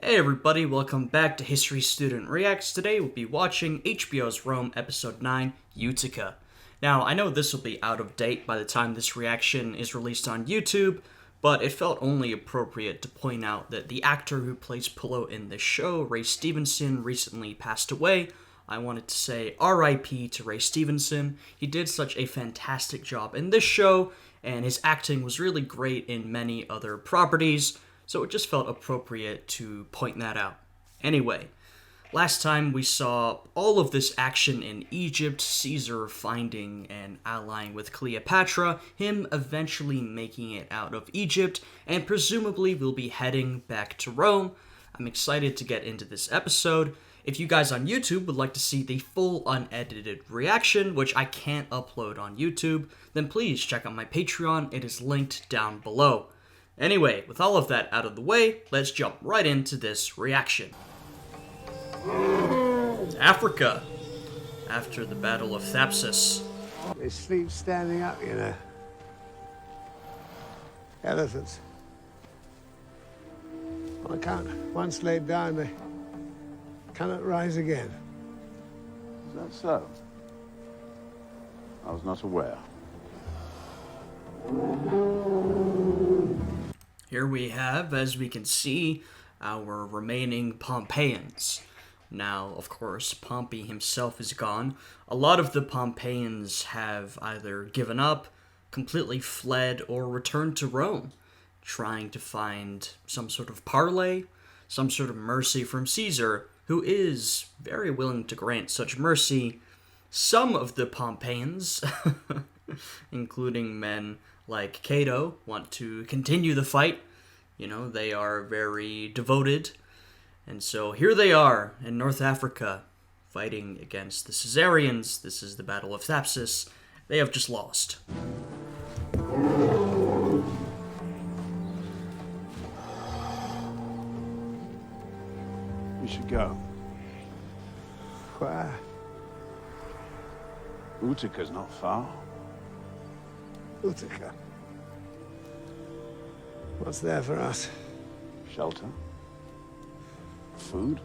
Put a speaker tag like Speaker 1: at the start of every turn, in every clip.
Speaker 1: Hey everybody, welcome back to History Student Reacts. Today we'll be watching HBO's Rome Episode 9, Utica. Now, I know this will be out of date by the time this reaction is released on YouTube, but it felt only appropriate to point out that the actor who plays Pullo in this show, Ray Stevenson, recently passed away. I wanted to say RIP to Ray Stevenson. He did such a fantastic job in this show, and his acting was really great in many other properties, so it just felt appropriate to point that out. Anyway, last time we saw all of this action in Egypt, Caesar finding and allying with Cleopatra, him eventually making it out of Egypt, and presumably we'll be heading back to Rome. I'm excited to get into this episode. If you guys on YouTube would like to see the full unedited reaction, which I can't upload on YouTube, then please check out my Patreon. It is linked down below. Anyway, with all of that out of the way, let's jump right into this reaction. Africa, after the Battle of Thapsus.
Speaker 2: They sleep standing up, you know. Elephants. On account, once laid down, they cannot rise again.
Speaker 3: Is that so? I was not aware.
Speaker 1: Here we have, as we can see, our remaining Pompeians. Now, of course, Pompey himself is gone. A lot of the Pompeians have either given up, completely fled, or returned to Rome, trying to find some sort of parley, some sort of mercy from Caesar, who is very willing to grant such mercy. Some of the Pompeians, including men like Cato, want to continue the fight. You know, they are very devoted. And so here they are in North Africa, fighting against the Caesarians. This is the Battle of Thapsus. They have just lost.
Speaker 3: We should go.
Speaker 2: Where?
Speaker 3: Utica's not far.
Speaker 2: Utica. What's there for us?
Speaker 3: Shelter. Food.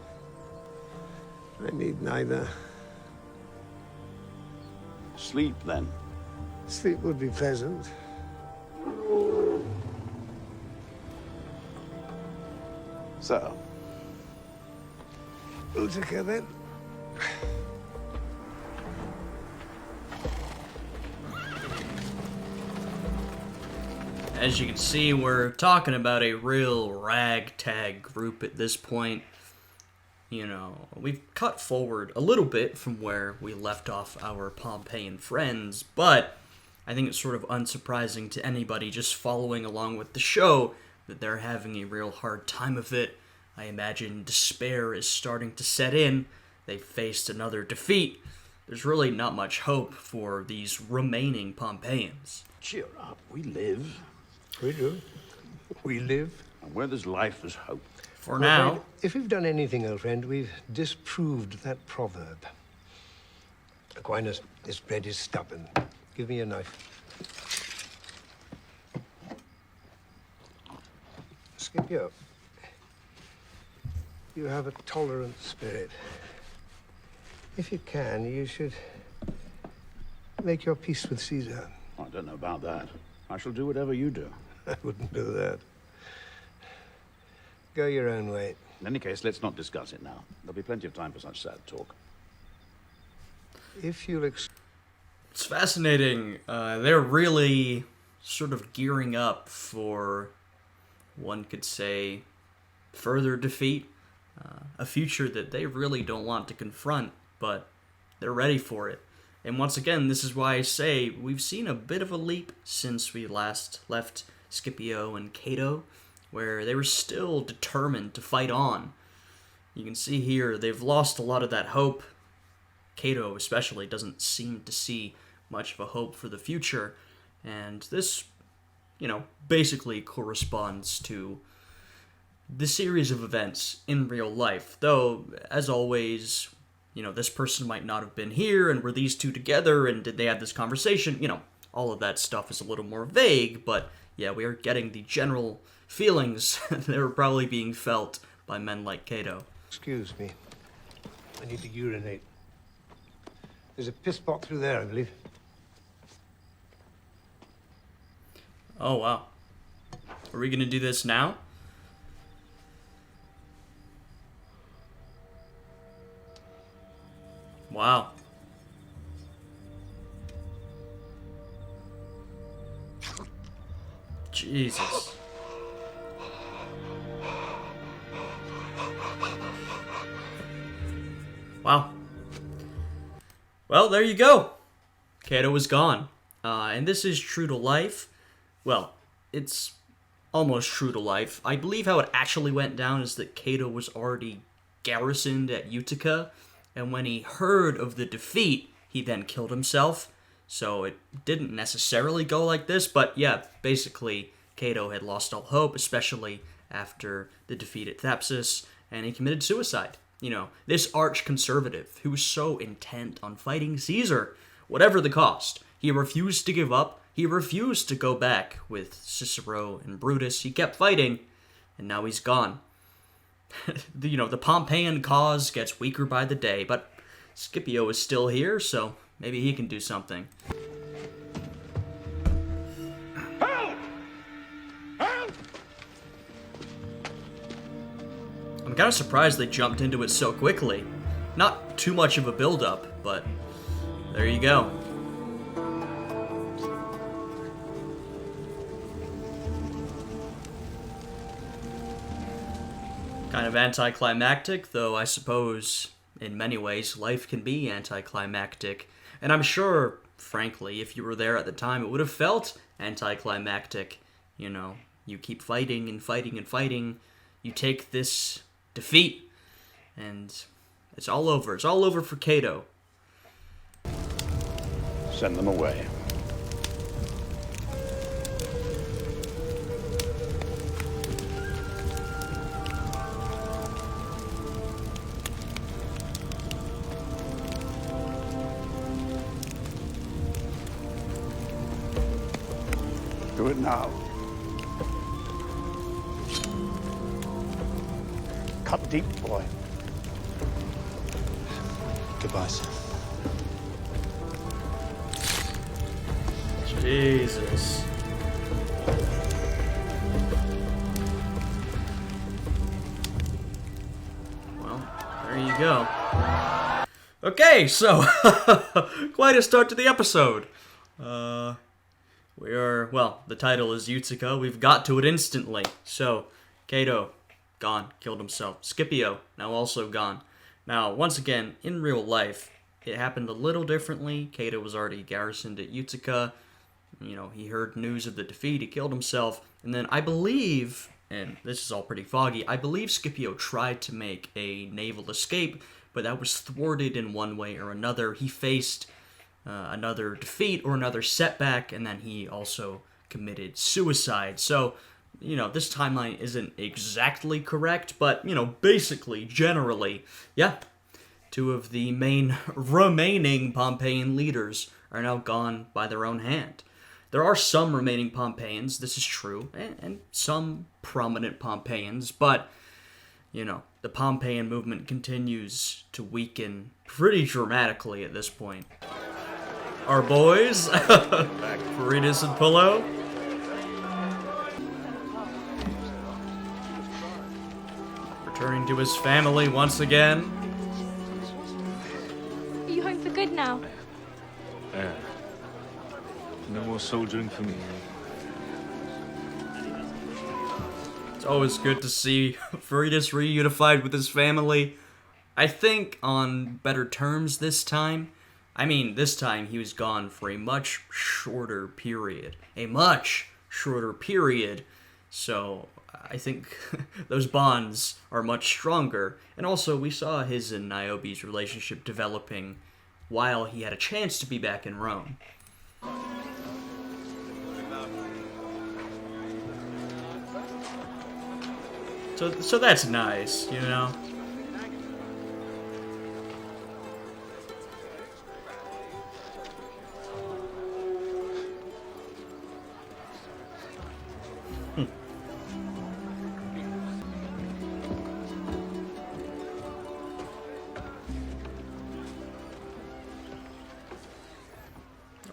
Speaker 2: I need neither.
Speaker 3: Sleep, then.
Speaker 2: Sleep would be pleasant.
Speaker 3: So,
Speaker 2: Utica, then.
Speaker 1: As you can see, we're talking about a real ragtag group at this point. You know, we've cut forward a little bit from where we left off our Pompeian friends, but I think it's sort of unsurprising to anybody just following along with the show that they're having a real hard time of it. I imagine despair is starting to set in. They faced another defeat. There's really not much hope for these remaining Pompeians.
Speaker 3: cheer up. We live.
Speaker 2: We do. We live.
Speaker 3: And where there's life, there's hope.
Speaker 1: For now,
Speaker 4: If we've done anything, old friend, we've disproved that proverb. Aquinas, this bread is stubborn. Give me a knife. Scipio, you have a tolerant spirit. If you can, you should make your peace with Caesar.
Speaker 3: I don't know about that. I shall do whatever you do.
Speaker 4: I wouldn't do that. Go your own way.
Speaker 3: In any case, let's not discuss it now. There'll be plenty of time for such sad talk.
Speaker 4: If you'll
Speaker 1: it's fascinating. They're really sort of gearing up for, one could say, further defeat. A future that they really don't want to confront, but they're ready for it. And once again, this is why I say we've seen a bit of a leap since we last left Scipio and Cato, where they were still determined to fight on. You can see here they've lost a lot of that hope. Cato especially doesn't seem to see much of a hope for the future, and this, you know, basically corresponds to the series of events in real life. Though, as always, you know, this person might not have been here, and were these two together, and did they have this conversation? You know, all of that stuff is a little more vague, but yeah, we are getting the general feelings that are probably being felt by men like Cato.
Speaker 4: Excuse me. I need to urinate. There's a piss spot through there, I believe.
Speaker 1: Oh, wow. Are we gonna do this now? Wow. Jesus. Wow. Well, there you go. Cato was gone. And this is true to life. Well, it's almost true to life. I believe how it actually went down is that Cato was already garrisoned at Utica, and when he heard of the defeat, he then killed himself. So it didn't necessarily go like this, but yeah, basically, Cato had lost all hope, especially after the defeat at Thapsus, and he committed suicide. You know, this arch-conservative who was so intent on fighting Caesar, whatever the cost. He refused to give up. He refused to go back with Cicero and Brutus. He kept fighting, and now he's gone. The Pompeian cause gets weaker by the day, but Scipio is still here, so maybe he can do something.
Speaker 3: Help! Help!
Speaker 1: I'm kind of surprised they jumped into it so quickly. Not too much of a build-up, but there you go. Kind of anticlimactic, though I suppose in many ways life can be anticlimactic. And I'm sure, frankly, if you were there at the time, it would have felt anticlimactic. You know, you keep fighting and fighting and fighting, you take this defeat, and it's all over. It's all over for Cato.
Speaker 3: Send them away. Do it now. Cut deep, boy.
Speaker 5: Goodbye, sir.
Speaker 1: Jesus. Well, there you go. Okay, so quite a start to the episode. The title is Utica. We've got to it instantly. So, Cato, gone, killed himself. Scipio, now also gone. Now, once again, in real life, it happened a little differently. Cato was already garrisoned at Utica. You know, he heard news of the defeat, he killed himself, and then I believe, and this is all pretty foggy, I believe Scipio tried to make a naval escape, but that was thwarted in one way or another. He faced another defeat or another setback, and then he also committed suicide. So, you know, this timeline isn't exactly correct, but, you know, basically, generally, yeah, two of the main remaining Pompeian leaders are now gone by their own hand. There are some remaining Pompeians, this is true, and some prominent Pompeians, but, you know, the Pompeian movement continues to weaken pretty dramatically at this point. Our boys, Peritus and Pullo. Returning to his family once again.
Speaker 6: Are you home for good now?
Speaker 5: Yeah. No more soldiering for me.
Speaker 1: It's always good to see Peritus reunified with his family. I think on better terms this time. I mean, this time he was gone for a much shorter period. So I think those bonds are much stronger. And also, we saw his and Niobe's relationship developing while he had a chance to be back in Rome. So that's nice, you know?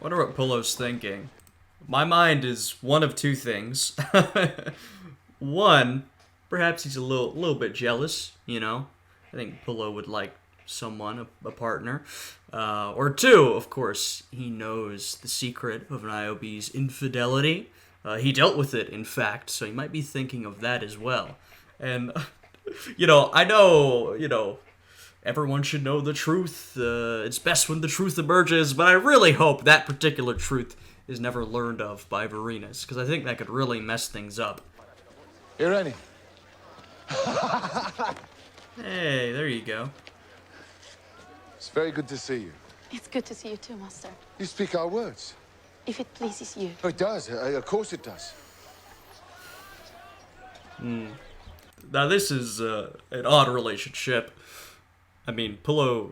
Speaker 1: wonder what Pullo's thinking. My mind is one of two things. One, perhaps he's a little bit jealous, you know? I think Pullo would like someone, a partner. Or two, of course, he knows the secret of Niobe's infidelity. He dealt with it, in fact, so he might be thinking of that as well. And, I know, everyone should know the truth. It's best when the truth emerges, but I really hope that particular truth is never learned of by Varinus, because I think that could really mess things up.
Speaker 3: Here, Annie.
Speaker 1: Hey, there you go.
Speaker 3: It's very good to see you.
Speaker 6: It's good to see you too, Master.
Speaker 3: You speak our words.
Speaker 6: If it pleases you.
Speaker 3: Oh, it does. Of course it does.
Speaker 1: Now this is an odd relationship. I mean, I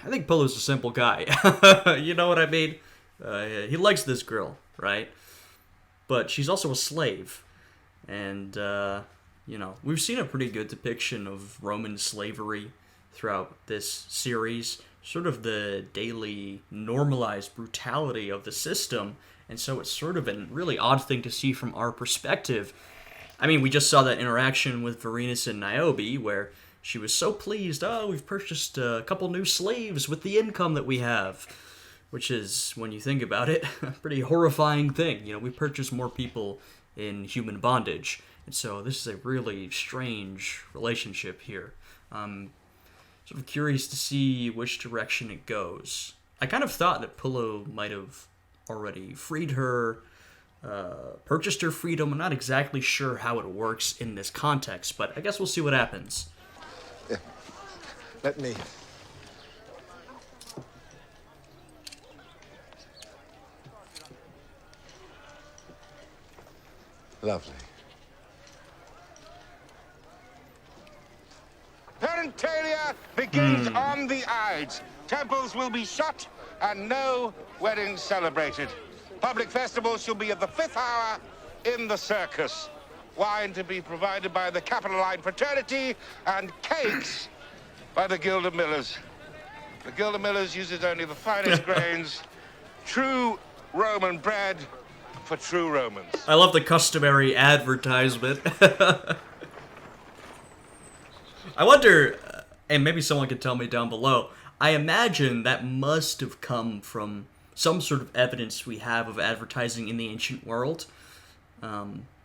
Speaker 1: think Pullo's a simple guy. You know what I mean? He likes this girl, right? But she's also a slave. And, we've seen a pretty good depiction of Roman slavery throughout this series. Sort of the daily normalized brutality of the system. And so it's sort of a really odd thing to see from our perspective. I mean, we just saw that interaction with Varinus and Niobe where she was so pleased, we've purchased a couple new slaves with the income that we have. Which is, when you think about it, a pretty horrifying thing. We purchase more people in human bondage. And so this is a really strange relationship here. Sort of curious to see which direction it goes. I kind of thought that Pullo might have already freed her, purchased her freedom. I'm not exactly sure how it works in this context, but I guess we'll see what happens.
Speaker 3: Yeah. Let me. Lovely.
Speaker 7: Parentalia begins on the Ides. Temples will be shut and no weddings celebrated. Public festivals shall be at the 5th hour in the circus. Wine to be provided by the Capitoline Fraternity and cakes by the Guild of Millers. The Guild of Millers uses only the finest grains, true Roman bread for true Romans.
Speaker 1: I love the customary advertisement. I wonder, and maybe someone could tell me down below, I imagine that must have come from some sort of evidence we have of advertising in the ancient world.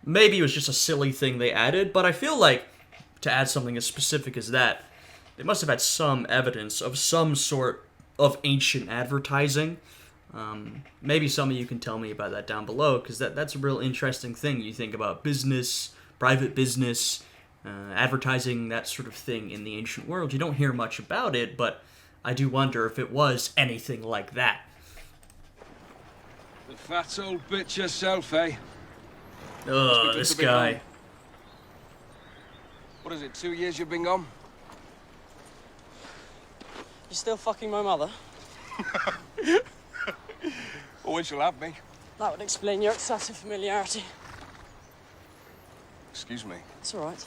Speaker 1: Maybe it was just a silly thing they added, but I feel like to add something as specific as that, they must have had some evidence of some sort of ancient advertising. Maybe some of you can tell me about that down below, because that's a real interesting thing. You think about business, private business, advertising, that sort of thing in the ancient world. You don't hear much about it, but I do wonder if it was anything like that.
Speaker 8: The fat old bitch herself, eh?
Speaker 1: Ugh, this guy.
Speaker 8: What is it, 2 years you've been gone?
Speaker 9: You still fucking my mother?
Speaker 8: Or when she'll have me.
Speaker 9: That would explain your excessive familiarity.
Speaker 8: Excuse me.
Speaker 9: It's all right.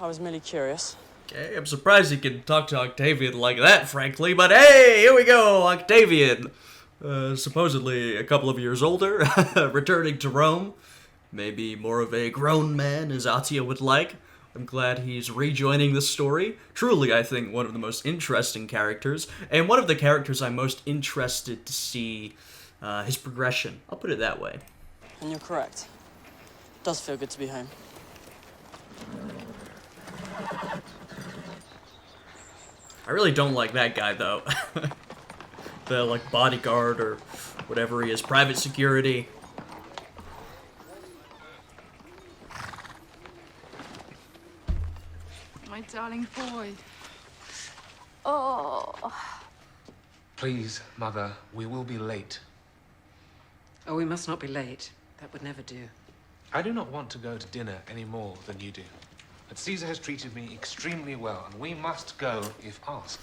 Speaker 9: I was merely curious.
Speaker 1: Okay, I'm surprised he can talk to Octavian like that, frankly, but hey, here we go, Octavian. Supposedly a couple of years older, returning to Rome. Maybe more of a grown man, as Atia would like. I'm glad he's rejoining the story. Truly, I think, one of the most interesting characters, and one of the characters I'm most interested to see his progression. I'll put it that way.
Speaker 9: And you're correct. It does feel good to be home.
Speaker 1: I really don't like that guy, though. The, bodyguard or whatever he is, private security.
Speaker 10: My darling boy.
Speaker 6: Oh.
Speaker 11: Please, Mother, we will be late.
Speaker 10: Oh, we must not be late. That would never do.
Speaker 11: I do not want to go to dinner any more than you do. But Caesar has treated me extremely well, and we must go if asked.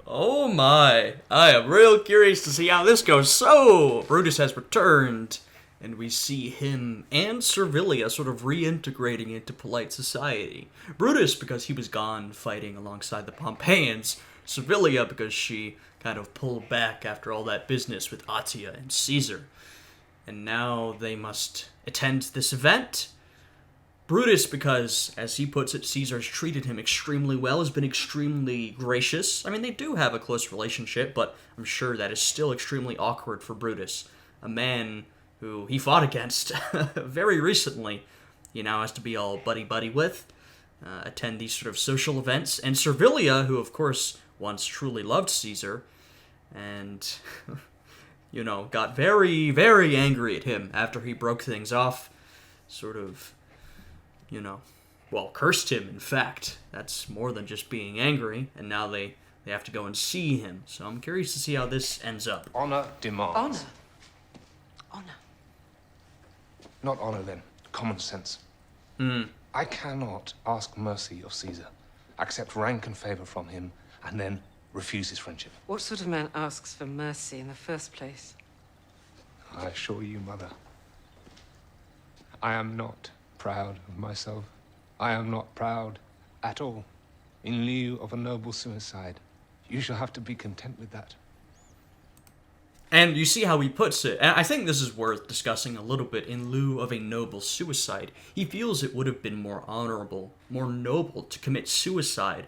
Speaker 1: Oh my, I am real curious to see how this goes. So, Brutus has returned, and we see him and Servilia sort of reintegrating into polite society. Brutus, because he was gone fighting alongside the Pompeians, Servilia because she kind of pulled back after all that business with Attia and Caesar. And now they must attend this event. Brutus, because, as he puts it, Caesar's treated him extremely well, has been extremely gracious. I mean, they do have a close relationship, but I'm sure that is still extremely awkward for Brutus. A man who he fought against very recently, he now has to be all buddy-buddy with, attend these sort of social events. And Servilia, who, of course, once truly loved Caesar, and, you know, got very, very angry at him after he broke things off, sort of, you know, well, cursed him, in fact. That's more than just being angry, and now they have to go and see him. So I'm curious to see how this ends up.
Speaker 11: Honor demands.
Speaker 10: Honor? Honor?
Speaker 11: Not honor, then. Common sense. I cannot ask mercy of Caesar, accept rank and favor from him, and then refuse his friendship.
Speaker 10: What sort of man asks for mercy in the first place?
Speaker 11: I assure you, Mother, I am not proud of myself. I am not proud at all. In lieu of a noble suicide, you shall have to be content with that.
Speaker 1: And you see how he puts it, and I think this is worth discussing a little bit. In lieu of a noble suicide, he feels it would have been more honorable, more noble to commit suicide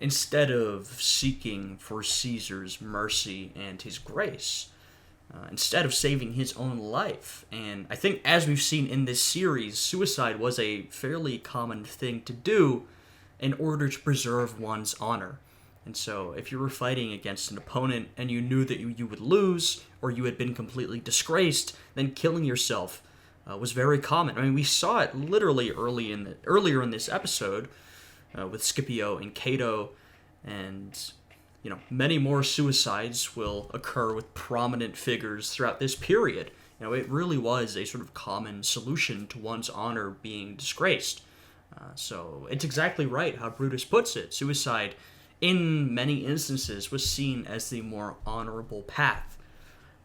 Speaker 1: instead of seeking for Caesar's mercy and his grace, instead of saving his own life. And I think, as we've seen in this series, suicide was a fairly common thing to do in order to preserve one's honor. And so, if you were fighting against an opponent and you knew that you would lose, or you had been completely disgraced, then killing yourself was very common. I mean, we saw it literally earlier in this episode with Scipio and Cato, and you know, many more suicides will occur with prominent figures throughout this period. You know, it really was a sort of common solution to one's honor being disgraced. So it's exactly right how Brutus puts it. Suicide, in many instances, was seen as the more honorable path.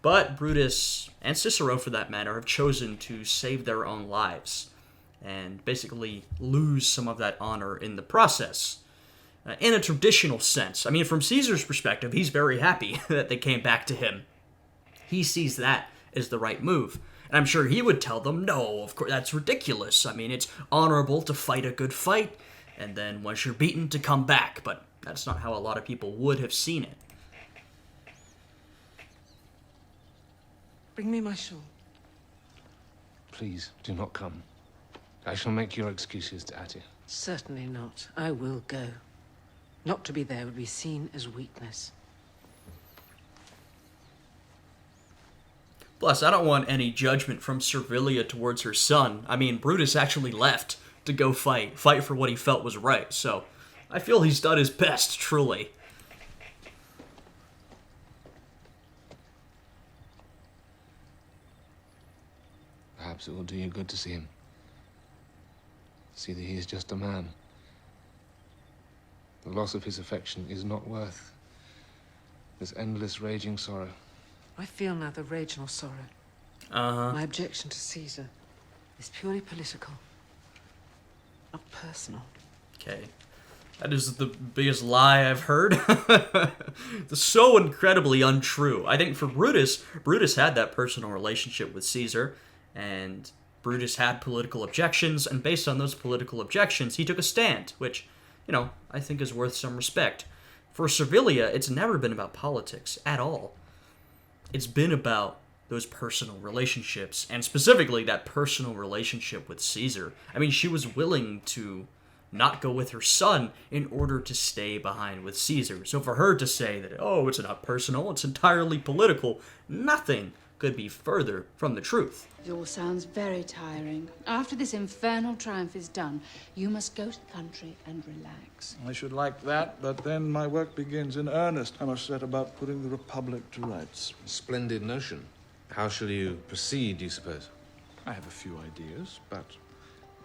Speaker 1: But Brutus, and Cicero for that matter, have chosen to save their own lives and basically lose some of that honor in the process. In a traditional sense. I mean, from Caesar's perspective, he's very happy that they came back to him. He sees that as the right move. And I'm sure he would tell them, no, of course, that's ridiculous. I mean, it's honorable to fight a good fight, and then once you're beaten, to come back. But that's not how a lot of people would have seen it.
Speaker 10: Bring me my shawl.
Speaker 11: Please, do not come. I shall make your excuses to Attia.
Speaker 10: Certainly not. I will go. Not to be there would be seen as weakness.
Speaker 1: Plus, I don't want any judgment from Servilia towards her son. I mean, Brutus actually left to go fight for what he felt was right, so I feel he's done his best, truly.
Speaker 11: Perhaps it will do you good to see him. See that he is just a man. The loss of his affection is not worth this endless raging sorrow.
Speaker 10: I feel neither rage nor sorrow. My objection to Caesar is purely political, not personal.
Speaker 1: Okay. That is the biggest lie I've heard. It's so incredibly untrue. I think for Brutus had that personal relationship with Caesar, and Brutus had political objections, and based on those political objections, he took a stand, which, you know, I think is worth some respect. For Servilia, it's never been about politics at all. It's been about those personal relationships, and specifically that personal relationship with Caesar. I mean, she was willing to not go with her son in order to stay behind with Caesar. So for her to say that, oh, it's not personal, it's entirely political, nothing could be further from the truth.
Speaker 12: It all sounds very tiring. After this infernal triumph is done, you must go to the country and relax.
Speaker 13: I should like that, but then my work begins in earnest. I must set about putting the Republic to rights.
Speaker 11: Splendid notion. How shall you proceed, do you suppose?
Speaker 13: I have a few ideas, but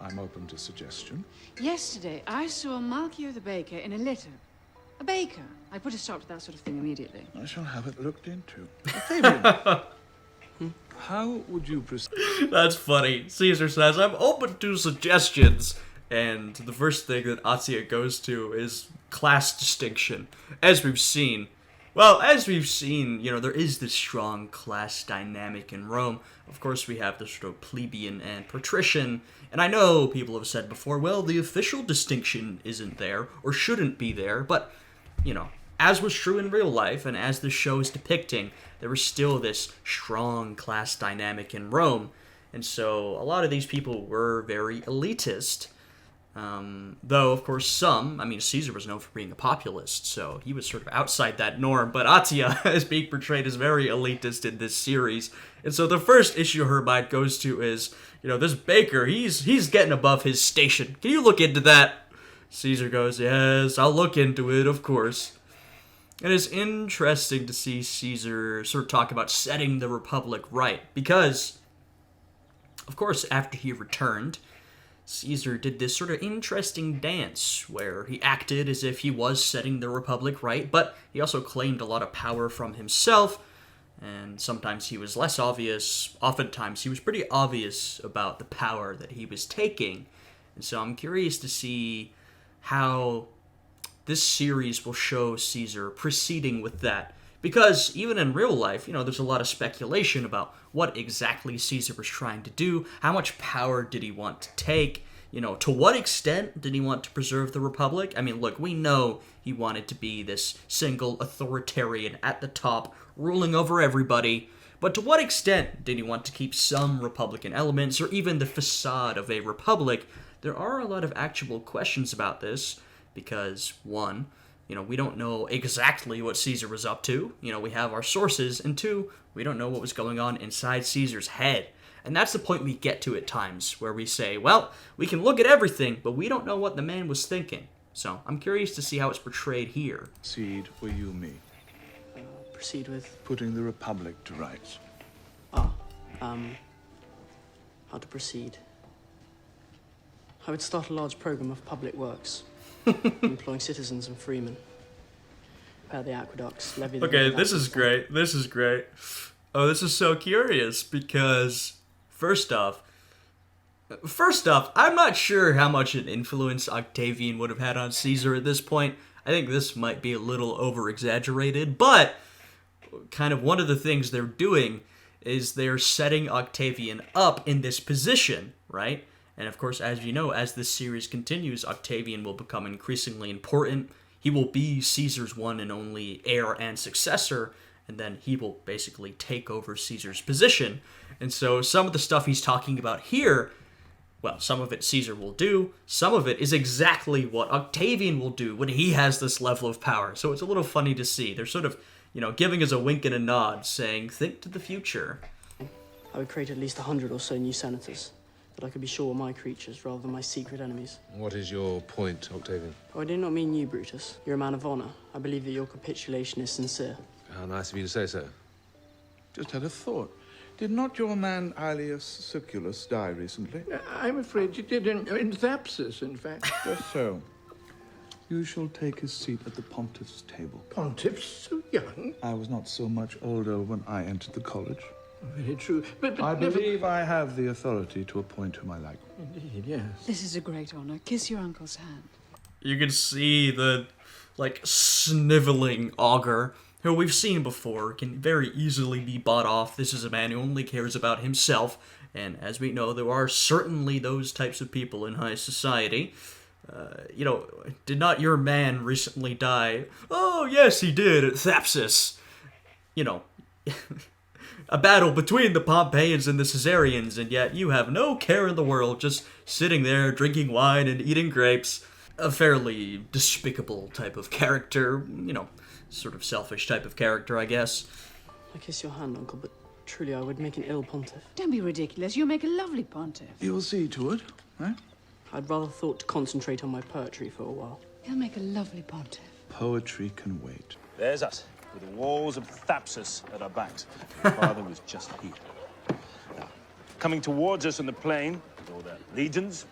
Speaker 13: I'm open to suggestion.
Speaker 12: Yesterday, I saw Malchio the baker in a litter. A baker. I put a stop to that sort of thing immediately.
Speaker 13: I shall have it looked into. Fabian, how would you proceed?
Speaker 1: That's funny. Caesar says, I'm open to suggestions. And the first thing that Atia goes to is class distinction. As we've seen, there is this strong class dynamic in Rome. Of course, we have the sort of plebeian and patrician, and I know people have said before, well, the official distinction isn't there, or shouldn't be there, but, as was true in real life, and as the show is depicting, there was still this strong class dynamic in Rome, and so a lot of these people were very elitist. Though, of course, Caesar was known for being a populist, so he was sort of outside that norm, but Atia is being portrayed as very elitist in this series. And so the first issue her mind goes to is, this baker, he's getting above his station. Can you look into that? Caesar goes, yes, I'll look into it, of course. It is interesting to see Caesar sort of talk about setting the Republic right, because, of course, after he returned, Caesar did this sort of interesting dance where he acted as if he was setting the Republic right, but he also claimed a lot of power from himself, and sometimes he was less obvious. Oftentimes he was pretty obvious about the power that he was taking. And so I'm curious to see how this series will show Caesar proceeding with that. Because even in real life, there's a lot of speculation about what exactly Caesar was trying to do, how much power did he want to take, to what extent did he want to preserve the Republic? I mean, look, we know he wanted to be this single authoritarian at the top, ruling over everybody, but to what extent did he want to keep some Republican elements, or even the facade of a Republic? There are a lot of actual questions about this, because, one, we don't know exactly what Caesar was up to. We have our sources, and two, we don't know what was going on inside Caesar's head. And that's the point we get to at times, where we say, well, we can look at everything, but we don't know what the man was thinking. So I'm curious to see how it's portrayed here.
Speaker 13: Proceed, or you me?
Speaker 9: Proceed with?
Speaker 13: Putting the Republic to rights.
Speaker 9: How to proceed. I would start a large program of public works, employing citizens and freemen. Repair the aqueducts, levy the...
Speaker 1: Okay, this is great. Oh, this is so curious, because First off, I'm not sure how much an influence Octavian would have had on Caesar at this point. I think this might be a little over-exaggerated, but kind of one of the things they're doing is they're setting Octavian up in this position, right? And of course, as you know, as this series continues, Octavian will become increasingly important. He will be Caesar's one and only heir and successor, and then he will basically take over Caesar's position. And so some of the stuff he's talking about here, well, some of it Caesar will do, some of it is exactly what Octavian will do when he has this level of power. So it's a little funny to see. They're sort of, giving us a wink and a nod, saying, think to the future.
Speaker 9: I would create at least 100 or so new senators, that I could be sure were my creatures rather than my secret enemies.
Speaker 11: What is your point, Octavian?
Speaker 9: Oh, I do not mean you, Brutus. You're a man of honor. I believe that your capitulation is sincere.
Speaker 11: How nice of you to say so.
Speaker 13: Just had a thought. Did not your man Aelius Circulus die recently?
Speaker 2: I'm afraid you did in Thapsus, in fact.
Speaker 13: Just so. You shall take his seat at the pontiff's table.
Speaker 2: Pontiff's so young?
Speaker 13: I was not so much older when I entered the college.
Speaker 2: Very true. But
Speaker 13: I believe I have the authority to appoint whom I like.
Speaker 2: Indeed, yes.
Speaker 12: This is a great honor. Kiss your uncle's hand.
Speaker 1: You can see the, sniveling augur, who we've seen before, can very easily be bought off. This is a man who only cares about himself, and as we know, there are certainly those types of people in high society. Did not your man recently die? Oh, yes, he did, at Thapsus. A battle between the Pompeians and the Caesarians, and yet you have no care in the world, just sitting there drinking wine and eating grapes. A fairly despicable type of character, sort of selfish type of character, I guess.
Speaker 9: I kiss your hand, Uncle, but truly I would make an ill pontiff.
Speaker 12: Don't be ridiculous. You'll make a lovely pontiff.
Speaker 13: You'll see to it, right?
Speaker 9: I'd rather thought to concentrate on my poetry for a while.
Speaker 12: He'll make a lovely pontiff.
Speaker 13: Poetry can wait.
Speaker 5: There's us, with the walls of Thapsus at our backs. My father was just here. Now, coming towards us on the plain, with all their legions,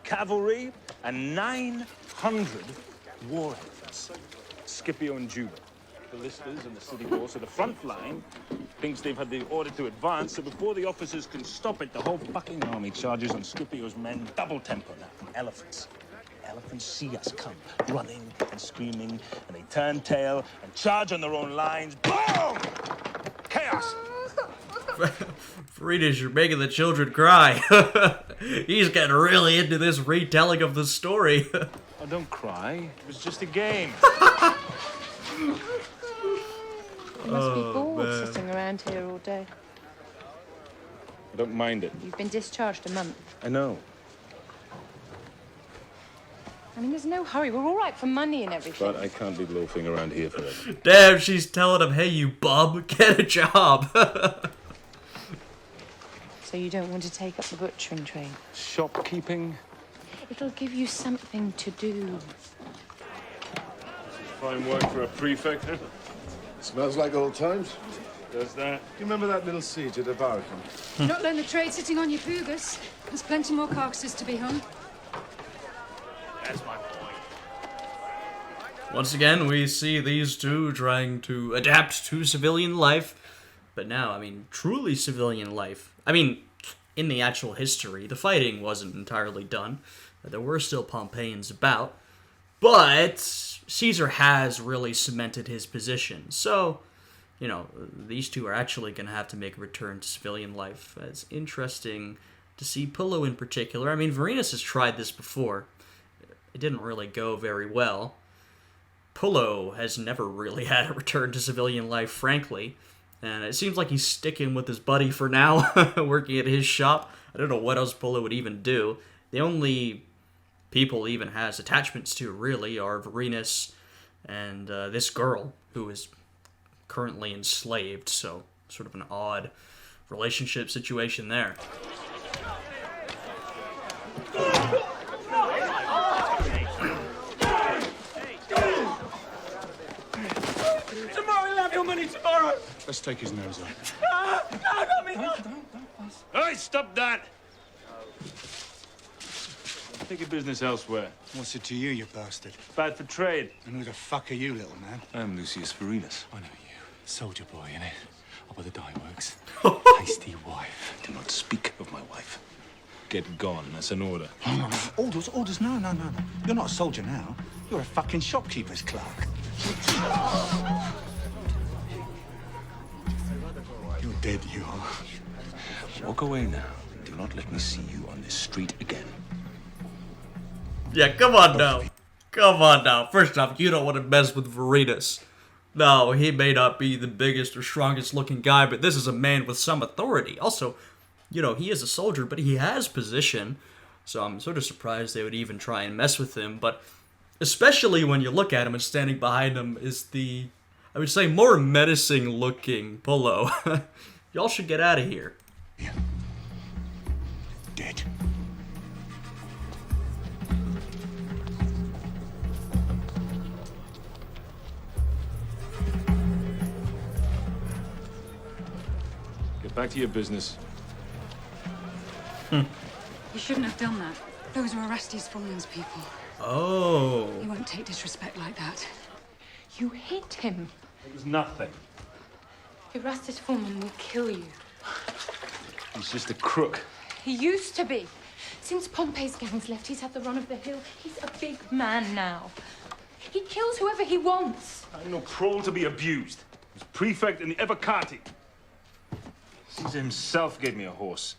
Speaker 5: cavalry, and 900 war elephants. Scipio and Juba, the ballistas and the city walls. So the front line thinks they've had the order to advance, so before the officers can stop it, the whole fucking army charges on Scipio's men double tempo now from elephants. Elephants see us come, running and screaming, and they turn tail and charge on their own lines. Boom! Chaos!
Speaker 1: Friedrich, you're making the children cry. He's getting really into this retelling of the story.
Speaker 5: Oh, don't cry. It was just a game.
Speaker 6: You must be bored sitting around here all day.
Speaker 5: I don't mind it.
Speaker 6: You've been discharged a month.
Speaker 5: I know.
Speaker 6: I mean, there's no hurry. We're all right for money and everything.
Speaker 5: But I can't be loafing around here forever.
Speaker 1: Damn, she's telling him, hey, you bum, get a job.
Speaker 6: So you don't want to take up the butchering trade?
Speaker 5: Shopkeeping?
Speaker 6: It'll give you something to do.
Speaker 5: Fine work for a prefect.
Speaker 14: Smells like old times.
Speaker 5: Does that?
Speaker 14: Do you remember that little siege at Avaricum?
Speaker 15: Not learn the trade sitting on your pugas. There's plenty more carcasses to be hung.
Speaker 5: That's my point.
Speaker 1: Once again, we see these two trying to adapt to civilian life. But now, I mean, truly civilian life. I mean, in the actual history, the fighting wasn't entirely done. There were still Pompeians about. But Caesar has really cemented his position. So, you know, these two are actually going to have to make a return to civilian life. It's interesting to see Pullo in particular. I mean, Vorenus has tried this before. It didn't really go very well. Pullo has never really had a return to civilian life, frankly. And it seems like he's sticking with his buddy for now, working at his shop. I don't know what else Pullo would even do. The only people he even has attachments to, really, are Vorenus and this girl, who is currently enslaved. So, sort of an odd relationship situation there.
Speaker 8: Tomorrow he'll have your money tomorrow.
Speaker 5: Let's take his nose off.
Speaker 8: No, not me.
Speaker 5: Hey, stop that! Take your business elsewhere.
Speaker 16: What's it to you, you bastard?
Speaker 5: Bad for trade.
Speaker 16: And who the fuck are you, little man?
Speaker 5: I'm Lucius Vorenus.
Speaker 16: I know you. Soldier boy, innit? Up at the dye works. Hasty wife.
Speaker 5: Do not speak of my wife. Get gone. That's an order.
Speaker 16: No. Orders. No. You're not a soldier now. You're a fucking shopkeeper's clerk. You're dead, you are.
Speaker 5: Walk away now. Do not let me see you on this street again.
Speaker 1: Yeah, come on now. First off, you don't want to mess with Vorenus. No, he may not be the biggest or strongest looking guy, but this is a man with some authority. Also, you know, he is a soldier, but he has position. So I'm sort of surprised they would even try and mess with him. But especially when you look at him and standing behind him is the, I would say, more menacing looking Pullo. Y'all should get out of here.
Speaker 16: Yeah. Dead.
Speaker 5: Get back to your business.
Speaker 15: You shouldn't have done that. Those were Orestes Fulman's people.
Speaker 1: Oh.
Speaker 15: You won't take disrespect like that.
Speaker 6: You hit him.
Speaker 5: It was nothing.
Speaker 6: Erastus Foreman will kill you.
Speaker 5: He's just a crook.
Speaker 6: He used to be. Since Pompey's gangs left, he's had the run of the hill. He's a big man now. He kills whoever he wants.
Speaker 5: I'm no prole to be abused. He was prefect in the Evocati. Caesar himself gave me a horse.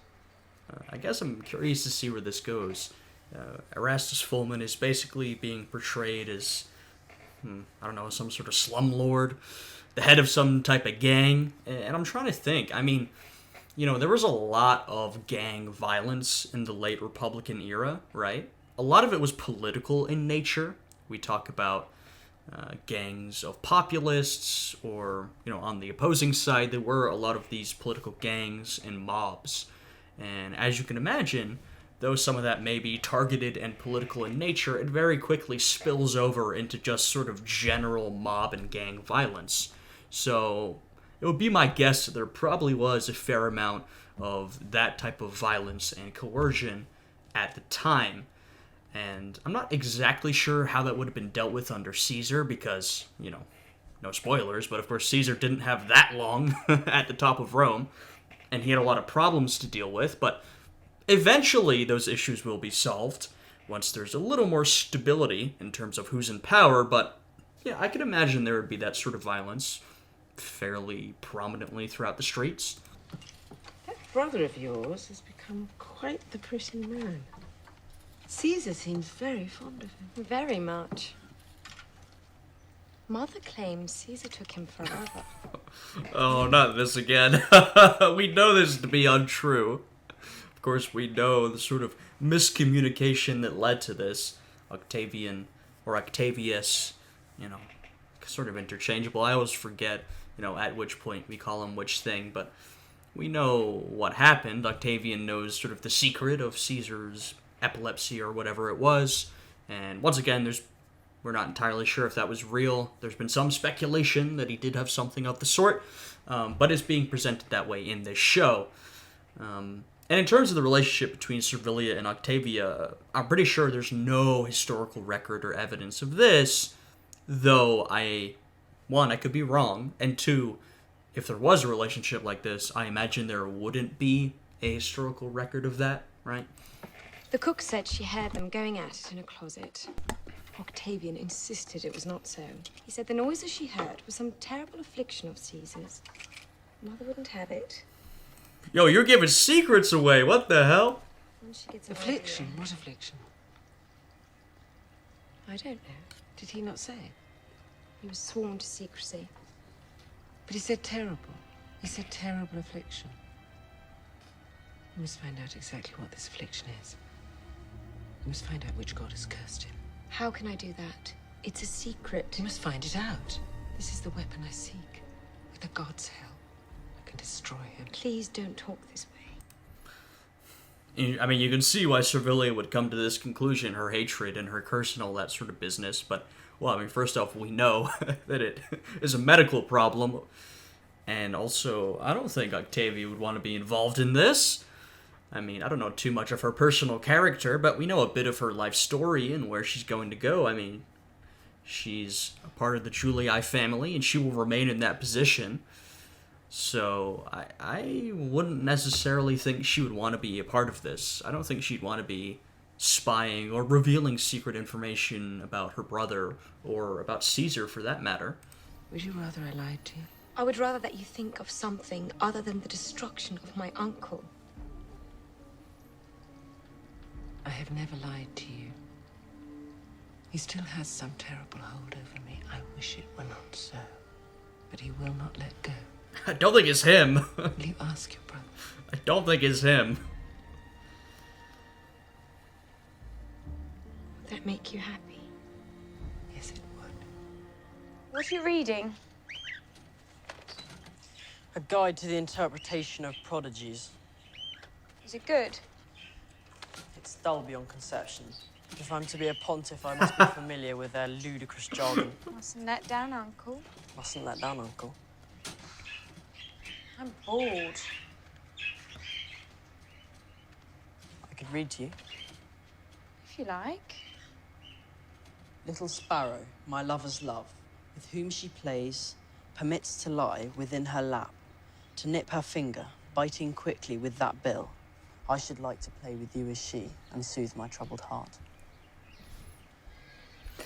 Speaker 1: I guess I'm curious to see where this goes. Erastus Fulman is basically being portrayed as, I don't know, some sort of slumlord, the head of some type of gang. And I'm trying to think. I mean, you know, there was a lot of gang violence in the late Republican era, right? A lot of it was political in nature. We talk about gangs of populists, or, you know, on the opposing side, there were a lot of these political gangs and mobs. And as you can imagine, though some of that may be targeted and political in nature, it very quickly spills over into just sort of general mob and gang violence. So it would be my guess that there probably was a fair amount of that type of violence and coercion at the time. And I'm not exactly sure how that would have been dealt with under Caesar because, you know, no spoilers, but of course Caesar didn't have that long at the top of Rome, and he had a lot of problems to deal with, but eventually those issues will be solved once there's a little more stability in terms of who's in power, but yeah, I could imagine there would be that sort of violence fairly prominently throughout the streets.
Speaker 10: That brother of yours has become quite the pretty man. Caesar seems very fond of him.
Speaker 6: Very much. Mother claims Caesar took him for a lover.
Speaker 1: Oh, not this again. We know this to be untrue. Of course, we know the sort of miscommunication that led to this. Octavian, or Octavius, you know, sort of interchangeable. I always forget, you know, at which point we call him which thing, but we know what happened. Octavian knows sort of the secret of Caesar's epilepsy or whatever it was, and once again, we're not entirely sure if that was real. There's been some speculation that he did have something of the sort, but it's being presented that way in this show. And in terms of the relationship between Servilia and Octavia, I'm pretty sure there's no historical record or evidence of this, though I could be wrong, and two, if there was a relationship like this, I imagine there wouldn't be a historical record of that, right?
Speaker 6: The cook said she heard them going at it in a closet. Octavian insisted it was not so. He said the noises she heard was some terrible affliction of Caesar's. Mother wouldn't have it.
Speaker 1: Yo, you're giving secrets away. What the hell?
Speaker 10: Affliction? What affliction?
Speaker 6: I don't know.
Speaker 10: Did he not say?
Speaker 6: He was sworn to secrecy.
Speaker 10: But he said terrible. He said terrible affliction. We must find out exactly what this affliction is. We must find out which god has cursed him.
Speaker 6: How can I do that? It's a secret.
Speaker 10: We must find it out. This is the weapon I seek. With the god's help, I can destroy him.
Speaker 6: Please don't talk this way.
Speaker 1: I mean, you can see why Servilia would come to this conclusion, her hatred and her curse and all that sort of business, but, well, I mean, first off, we know that it is a medical problem, and also, I don't think Octavia would want to be involved in this. I mean, I don't know too much of her personal character, but we know a bit of her life story and where she's going to go. I mean, she's a part of the Julii family, and she will remain in that position. So, I wouldn't necessarily think she would want to be a part of this. I don't think she'd want to be spying or revealing secret information about her brother, or about Caesar for that matter.
Speaker 10: Would you rather I lied to you?
Speaker 6: I would rather that you think of something other than the destruction of my uncle.
Speaker 10: I have never lied to you. He still has some terrible hold over me. I wish it were not so. But he will not let go.
Speaker 1: I don't think it's him.
Speaker 10: Will you ask your brother?
Speaker 1: I don't think it's him.
Speaker 6: Would that make you happy?
Speaker 10: Yes, it would.
Speaker 6: What are you reading?
Speaker 9: A guide to the interpretation of prodigies.
Speaker 6: Is it good?
Speaker 9: It's dull beyond conception. If I'm to be a pontiff, I must be familiar with their ludicrous jargon.
Speaker 6: Mustn't let down, Uncle.
Speaker 9: Mustn't let down, Uncle.
Speaker 6: I'm bored.
Speaker 9: I could read to you.
Speaker 6: If you like.
Speaker 9: Little sparrow, my lover's love, with whom she plays, permits to lie within her lap, to nip her finger, biting quickly with that bill. I should like to play with you as she, and soothe my troubled heart.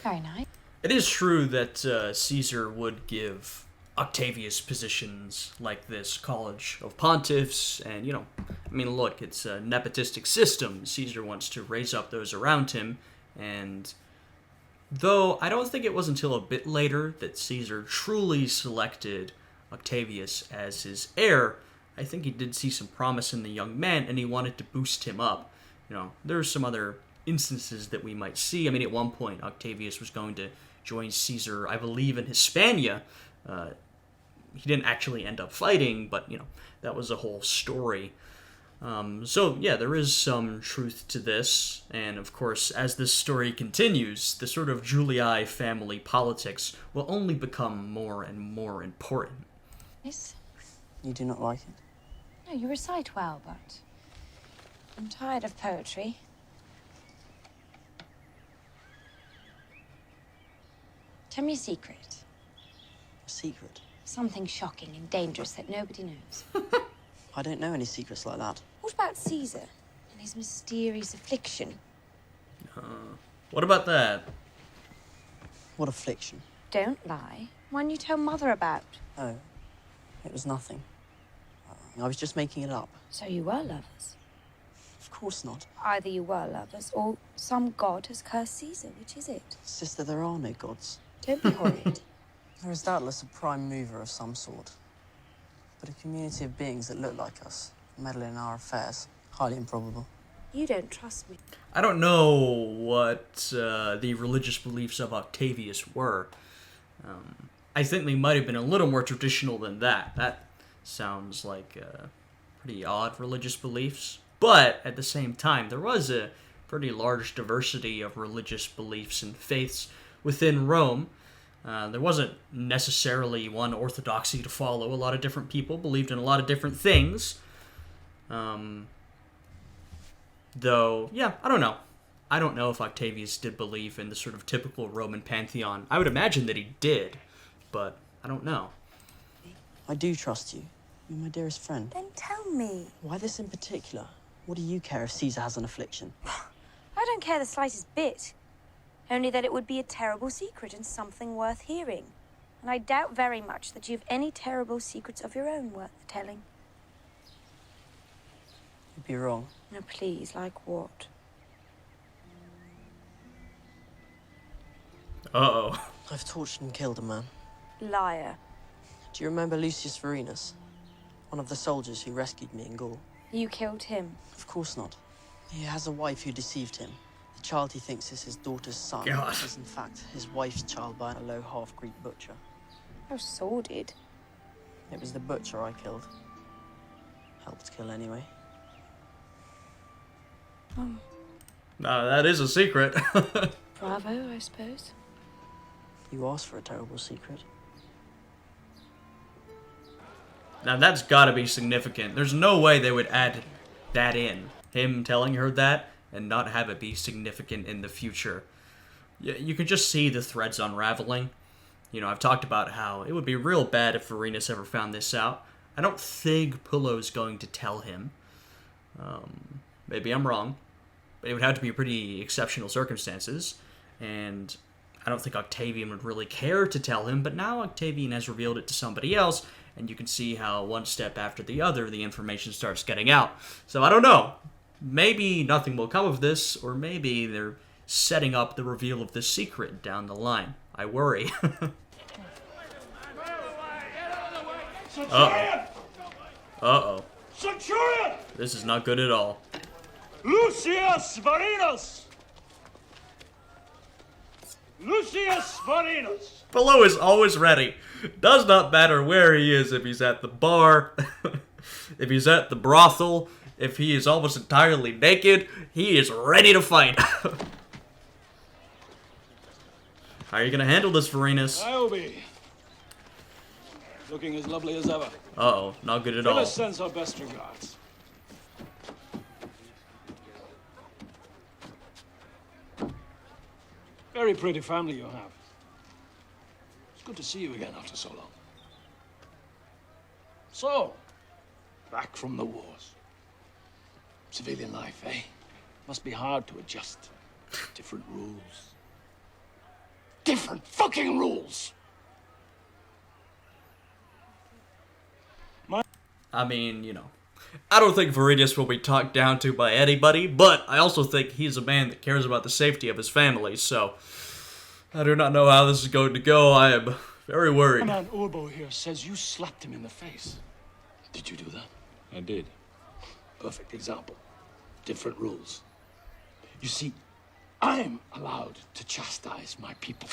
Speaker 6: Very nice.
Speaker 1: It is true that Caesar would give Octavius positions like this College of Pontiffs, and, you know, I mean, look, it's a nepotistic system. Caesar wants to raise up those around him, and though I don't think it was until a bit later that Caesar truly selected Octavius as his heir, I think he did see some promise in the young man, and he wanted to boost him up. You know, there's some other instances that we might see. I mean, at one point, Octavius was going to join Caesar, I believe, in Hispania. He didn't actually end up fighting, but, you know, that was a whole story. So, yeah, there is some truth to this, and of course, as this story continues, the sort of Julii family politics will only become more and more important.
Speaker 6: Yes?
Speaker 9: You do not like it?
Speaker 6: No, you recite well, but I'm tired of poetry. Tell me a secret.
Speaker 9: A secret?
Speaker 6: Something shocking and dangerous that nobody knows.
Speaker 9: I don't know any secrets like that.
Speaker 6: What about Caesar and his mysterious affliction?
Speaker 1: What about that?
Speaker 9: What affliction?
Speaker 6: Don't lie. One you tell Mother about.
Speaker 9: Oh, it was nothing. I was just making it up.
Speaker 6: So you were lovers?
Speaker 9: Of course not.
Speaker 6: Either you were lovers, or some god has cursed Caesar. Which is it?
Speaker 9: Sister, there are no gods.
Speaker 6: Don't be horrid.
Speaker 9: There is doubtless a prime mover of some sort. But a community of beings that look like us, meddling in our affairs, highly improbable.
Speaker 6: You don't trust me.
Speaker 1: I don't know what the religious beliefs of Octavius were. I think they might have been a little more traditional than that. That sounds like pretty odd religious beliefs. But at the same time, there was a pretty large diversity of religious beliefs and faiths within Rome. There wasn't necessarily one orthodoxy to follow. A lot of different people believed in a lot of different things. Though, yeah, I don't know. I don't know if Octavius did believe in the sort of typical Roman pantheon. I would imagine that he did, but I don't know.
Speaker 9: I do trust you. You're my dearest friend.
Speaker 6: Then tell me.
Speaker 9: Why this in particular? What do you care if Caesar has an affliction?
Speaker 6: I don't care the slightest bit. Only that it would be a terrible secret and something worth hearing. And I doubt very much that you've any terrible secrets of your own worth telling.
Speaker 9: You'd be wrong.
Speaker 6: No, please, like what?
Speaker 1: Uh-oh.
Speaker 9: I've tortured and killed a man.
Speaker 6: Liar.
Speaker 9: Do you remember Lucius Vorenus? One of the soldiers who rescued me in Gaul?
Speaker 6: You killed him.
Speaker 9: Of course not. He has a wife who deceived him. The child he thinks is his daughter's son
Speaker 1: God.
Speaker 9: is in fact his wife's child by a low half-Greek butcher.
Speaker 6: How sordid.
Speaker 9: It was the butcher I killed. Helped kill anyway.
Speaker 6: Oh,
Speaker 1: That is a secret.
Speaker 6: bravo, I suppose.
Speaker 9: You asked for a terrible secret.
Speaker 1: Now that's gotta be significant. There's no way they would add that in. Him telling her that and not have it be significant in the future. You can just see the threads unraveling. You know, I've talked about how it would be real bad if Vorenus ever found this out. I don't think Pullo's going to tell him. Maybe I'm wrong. But it would have to be pretty exceptional circumstances. And I don't think Octavian would really care to tell him, but now Octavian has revealed it to somebody else, and you can see how one step after the other, the information starts getting out. So I don't know. Maybe nothing will come of this, or maybe they're setting up the reveal of this secret down the line. I worry. Uh-oh. Uh-oh.
Speaker 5: Centurion!
Speaker 1: This is not good at all.
Speaker 5: Lucius Vorenus! Lucius Vorenus!
Speaker 1: Pullo is always ready. Does not matter where he is, if he's at the bar, if he's at the brothel, if he is almost entirely naked, he is ready to fight. How are you going to handle this, Vorenus?
Speaker 8: I'll be. Looking as lovely as ever.
Speaker 1: Uh-oh, not good at all.
Speaker 8: Phyllis sends her best regards. Very pretty family you have. It's good to see you again after so long. So, back from the wars. Civilian life, eh? Must be hard to adjust. Different rules. Different fucking rules!
Speaker 1: I mean, you know, I don't think Vorenus will be talked down to by anybody, but I also think he's a man that cares about the safety of his family, so I do not know how this is going to go. I am very worried.
Speaker 8: Man, Urbo here says you slapped him in the face. Did you do that?
Speaker 5: I did.
Speaker 8: Perfect example. Different rules. You see, I'm allowed to chastise my people.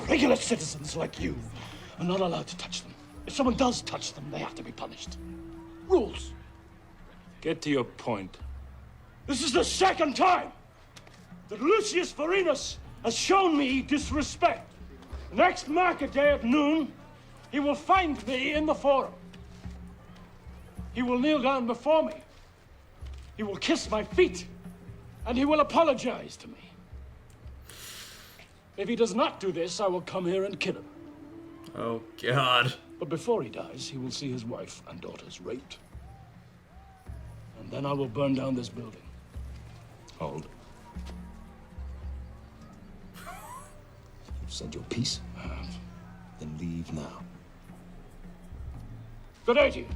Speaker 8: Regular citizens like you are not allowed to touch them. If someone does touch them, they have to be punished. Rules.
Speaker 5: Get to your point.
Speaker 8: This is the second time that Lucius Vorenus has shown me disrespect. Next market day at noon, he will find me in the forum. He will kneel down before me. He will kiss my feet. And he will apologize to me. If he does not do this, I will come here and kill him.
Speaker 1: Oh, God.
Speaker 8: But before he dies, he will see his wife and daughters raped. And then I will burn down this building. Hold. You've said your piece? I have. Then leave now. Good day to you.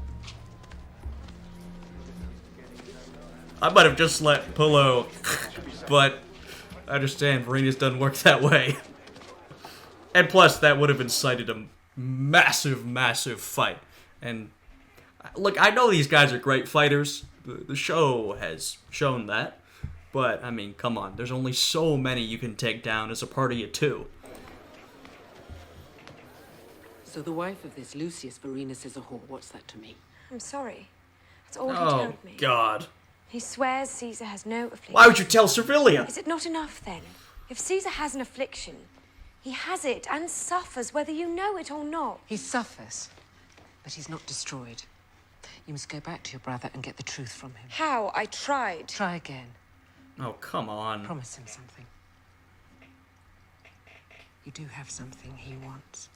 Speaker 1: I might have just let Pullo, but I understand Varenas doesn't work that way. And plus, that would have incited a massive, massive fight. And look, I know these guys are great fighters. The show has shown that. But, I mean, come on. There's only so many you can take down as a party of two.
Speaker 10: So the wife of this Lucius Varenas is a whore. What's that to me?
Speaker 6: I'm sorry. That's all he
Speaker 1: Oh,
Speaker 6: told me.
Speaker 1: God.
Speaker 6: He swears Caesar has no affliction.
Speaker 1: Why would you tell Servilia?
Speaker 6: Is it not enough, then? If Caesar has an affliction, he has it and suffers whether you know it or not.
Speaker 10: He suffers, but he's not destroyed. You must go back to your brother and get the truth from him.
Speaker 6: How? I tried.
Speaker 10: Try again.
Speaker 1: Oh, come on.
Speaker 10: Promise him something. You do have something he wants.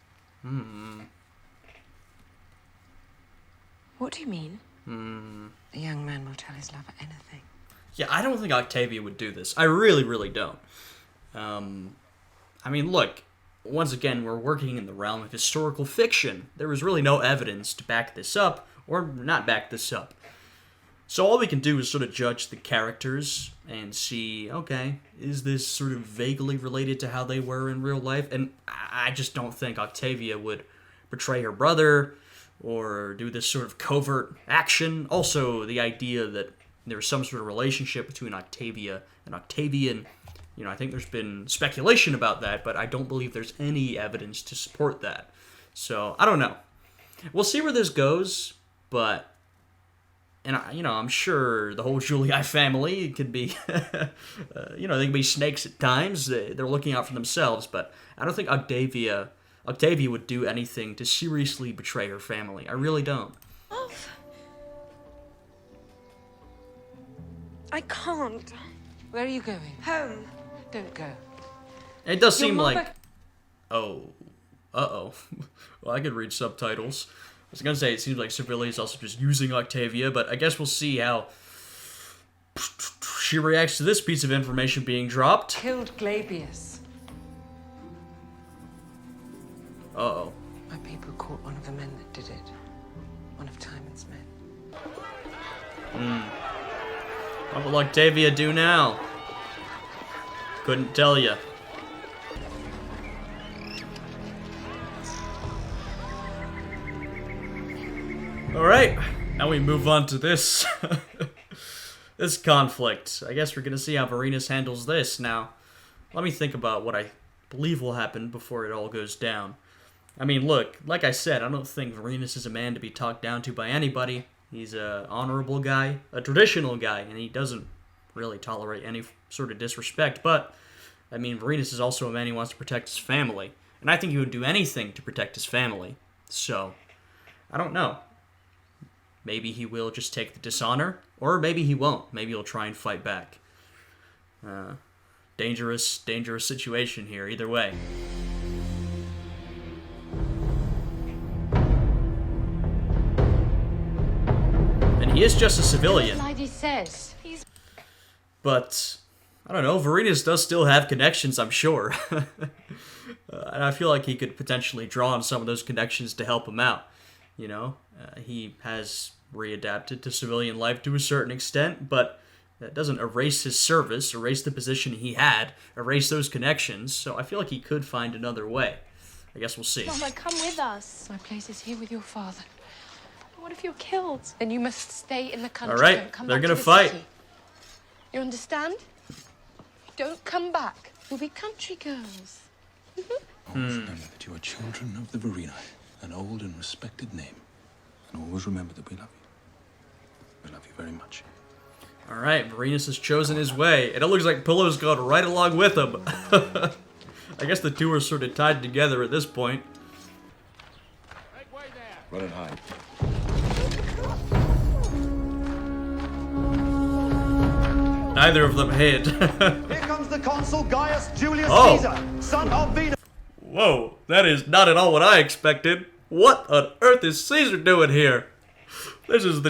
Speaker 6: What do you mean?
Speaker 10: The young man will tell his lover anything.
Speaker 1: Yeah, I don't think Octavia would do this. I really, really don't. I mean, look, once again, we're working in the realm of historical fiction. There was really no evidence to back this up, or not back this up. So all we can do is sort of judge the characters and see, okay, is this sort of vaguely related to how they were in real life? And I just don't think Octavia would betray her brother or do this sort of covert action. Also, the idea that there's some sort of relationship between Octavia and Octavian, you know, I think there's been speculation about that, but I don't believe there's any evidence to support that. So, I don't know. We'll see where this goes, but... And, you know, I'm sure the whole Julii family could be, you know, they can be snakes at times. They're looking out for themselves, but I don't think Octavia would do anything to seriously betray her family. I really don't.
Speaker 6: I can't.
Speaker 10: Where are you going?
Speaker 6: Home.
Speaker 10: Don't go.
Speaker 1: It does
Speaker 10: Your
Speaker 1: seem
Speaker 10: mother-
Speaker 1: like... Oh. Uh-oh. Well, I could read subtitles. I was gonna say, it seems like Servilia is also just using Octavia, but I guess we'll see how she reacts to this piece of information being dropped.
Speaker 10: Killed Glabius.
Speaker 1: Uh-oh.
Speaker 10: My people caught one of the men that did it. One of Timon's men.
Speaker 1: What will Octavia do now? Couldn't tell ya. Alright, now we move on to this. This conflict. I guess we're gonna see how Varenas handles this. Now, let me think about what I believe will happen before it all goes down. I mean, look, like I said, I don't think Varenas is a man to be talked down to by anybody. He's a honorable guy, a traditional guy, and he doesn't really tolerate any sort of disrespect. But, I mean, Varenas is also a man who wants to protect his family. And I think he would do anything to protect his family. So, I don't know. Maybe he will just take the dishonor, or maybe he won't. Maybe he'll try and fight back. Dangerous situation here, either way. And he is just a civilian.
Speaker 12: Like he says.
Speaker 1: But, I don't know, Varenas does still have connections, I'm sure. And I feel like he could potentially draw on some of those connections to help him out. You know, he has readapted to civilian life to a certain extent, but that doesn't erase his service, erase the position he had, erase those connections, so I feel like he could find another way. I guess we'll see.
Speaker 15: Mama, come with us.
Speaker 10: My place is here with your father.
Speaker 15: What if you're killed?
Speaker 10: Then you must stay in the country.
Speaker 1: All right,
Speaker 10: Don't come
Speaker 1: they're
Speaker 10: back
Speaker 1: gonna
Speaker 10: to the
Speaker 1: fight.
Speaker 10: city.
Speaker 15: You understand? Don't come back. We'll be country girls.
Speaker 17: Always remember that you are children of the Varini, an old and respected name. And always remember that we love you. We love you very much.
Speaker 1: All right, Varenas has chosen his way, and it looks like Pullo's gone right along with him. I guess the two are sort of tied together at this point.
Speaker 14: Run and hide.
Speaker 1: Neither of them hid.
Speaker 18: Here comes the the consul Gaius Julius
Speaker 1: Oh.
Speaker 18: Caesar, son of Venus.
Speaker 1: Whoa, that is not at all what I expected. What on earth is Caesar doing here? This is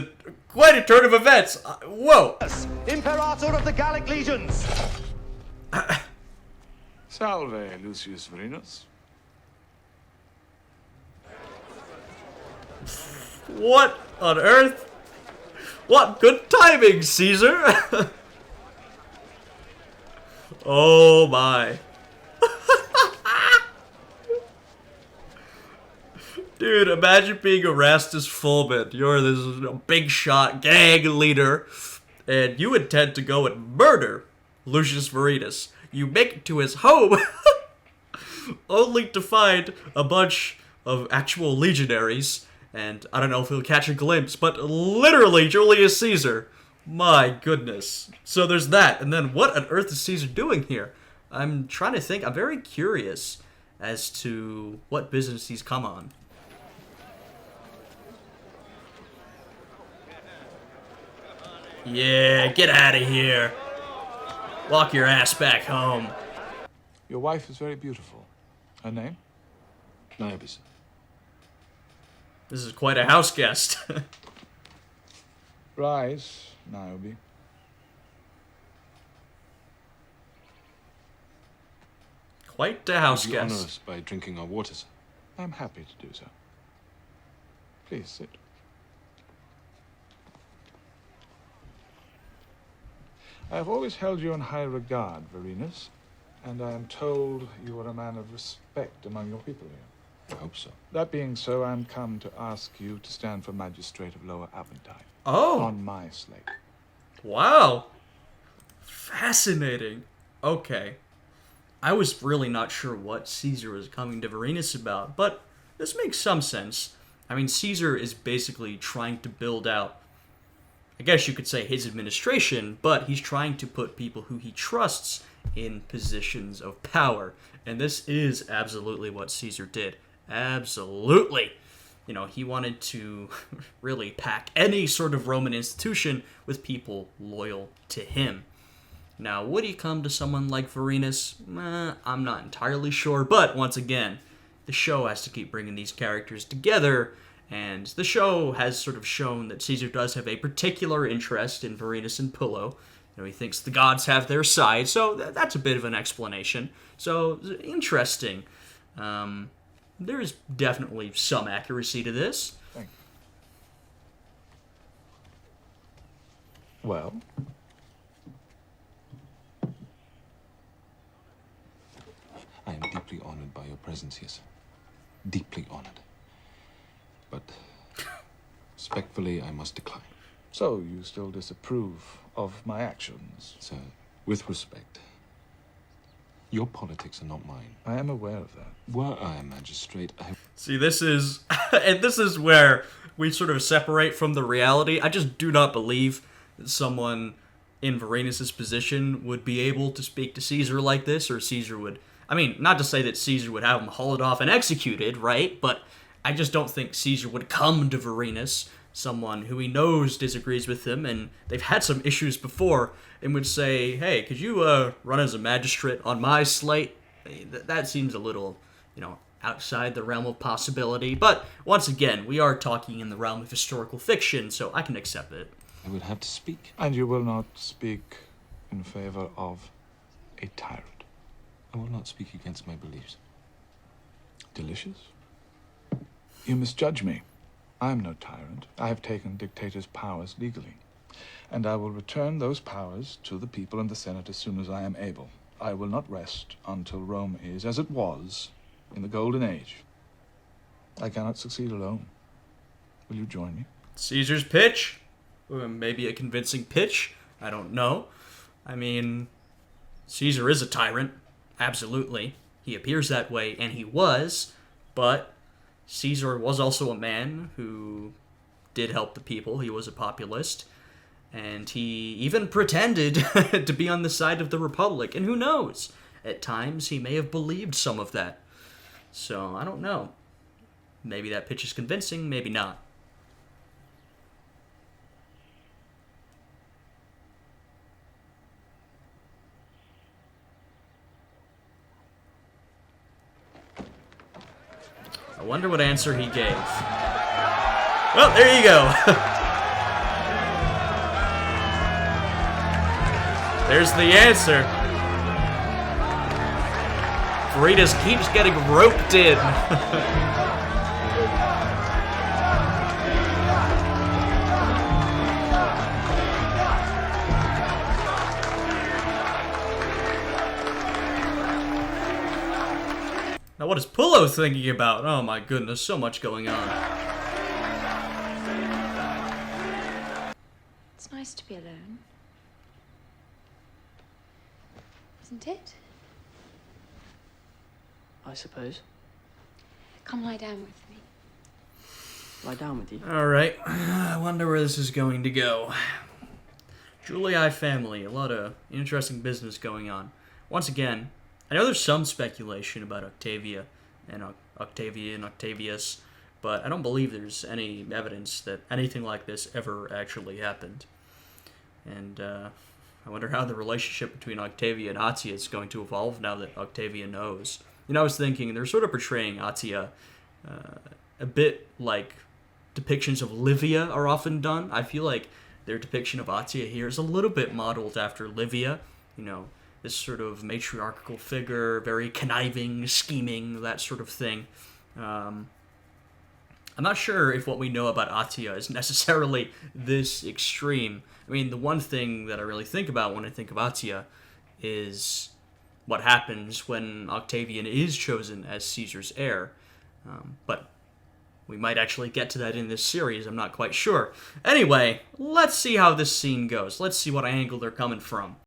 Speaker 1: quite a turn of events. Whoa.
Speaker 18: Imperator of the Gallic legions.
Speaker 14: Salve, Lucius Vorenus.
Speaker 1: What on earth? What good timing, Caesar! Oh my. Dude, imagine being Erastus Fulman. You're this big shot gang leader, and you intend to go and murder Lucius Vorenus. You make it to his home, only to find a bunch of actual legionaries, and I don't know if he'll catch a glimpse, but literally Julius Caesar. My goodness. So there's that, and then what on earth is Caesar doing here? I'm trying to think. I'm very curious as to what business he's come on. Yeah, get out of here. Walk your ass back home.
Speaker 13: Your wife is very beautiful. Her name?
Speaker 17: Niobe, sir.
Speaker 1: This is quite a house guest.
Speaker 13: Rise, Niobe.
Speaker 1: Quite a house
Speaker 17: Would you honor
Speaker 1: guest.
Speaker 17: us by drinking our water, sir?
Speaker 13: I'm happy to do so. Please sit. I have always held you in high regard, Vorenus, and I am told you are a man of respect among your people here.
Speaker 17: I hope so.
Speaker 13: That being so, I am come to ask you to stand for Magistrate of Lower Aventine.
Speaker 1: Oh.
Speaker 13: On my slate.
Speaker 1: Wow. Fascinating. Okay. I was really not sure what Caesar was coming to Vorenus about, but this makes some sense. I mean, Caesar is basically trying to build out, I guess you could say, his administration, but he's trying to put people who he trusts in positions of power. And this is absolutely what Caesar did. Absolutely. You know, he wanted to really pack any sort of Roman institution with people loyal to him. Now, would he come to someone like Vorenus? I'm not entirely sure, but once again, the show has to keep bringing these characters together, and the show has sort of shown that Caesar does have a particular interest in Vorenus and Pullo. You know, he thinks the gods have their side, so that's a bit of an explanation. So, interesting. There's definitely some accuracy to this.
Speaker 13: Thank you. Well?
Speaker 17: I am deeply honored by your presence here, sir. Deeply honored. But respectfully, I must decline.
Speaker 13: So, you still disapprove of my actions?
Speaker 17: Sir, with respect, your politics are not mine.
Speaker 13: I am aware of that.
Speaker 17: Were I a magistrate,
Speaker 1: See, this is... and this is where we sort of separate from the reality. I just do not believe that someone in Vorenus's position would be able to speak to Caesar like this, or Caesar would... I mean, not to say that Caesar would have him hauled off and executed, right? But I just don't think Caesar would come to Vorenus, someone who he knows disagrees with him, and they've had some issues before, and would say, hey, could you run as a magistrate on my slate? That seems a little, outside the realm of possibility. But once again, we are talking in the realm of historical fiction, so I can accept it.
Speaker 17: I would have to speak.
Speaker 13: And you will not speak in favor of a tyrant?
Speaker 17: I will not speak against my beliefs.
Speaker 13: Delicious. You misjudge me. I am no tyrant. I have taken dictator's powers legally. And I will return those powers to the people and the Senate as soon as I am able. I will not rest until Rome is as it was in the Golden Age. I cannot succeed alone. Will you join me?
Speaker 1: Caesar's pitch? Or maybe a convincing pitch? I don't know. I mean, Caesar is a tyrant. Absolutely. He appears that way, and he was, but Caesar was also a man who did help the people. He was a populist, and he even pretended to be on the side of the Republic, and who knows? At times, he may have believed some of that. So, I don't know. Maybe that pitch is convincing, maybe not. wonder what answer he gave. Well, there you go. There's the answer. Veritas keeps getting roped in. Now what is Pullo thinking about? Oh my goodness, so much going on.
Speaker 6: It's nice to be alone. Isn't it?
Speaker 9: I suppose.
Speaker 6: Come lie down with me.
Speaker 9: Lie down with you.
Speaker 1: Alright, I wonder where this is going to go. Julii family, a lot of interesting business going on. Once again, I know there's some speculation about Octavia and Octavius, but I don't believe there's any evidence that anything like this ever actually happened. And I wonder how the relationship between Octavia and Atia is going to evolve now that Octavia knows. You know, I was thinking they're sort of portraying Atia a bit like depictions of Livia are often done. I feel like their depiction of Atia here is a little bit modeled after Livia. You know, this sort of matriarchal figure, very conniving, scheming, that sort of thing. I'm not sure if what we know about Atia is necessarily this extreme. I mean, the one thing that I really think about when I think of Atia is what happens when Octavian is chosen as Caesar's heir. But we might actually get to that in this series, I'm not quite sure. Anyway, let's see how this scene goes. Let's see what angle they're coming from.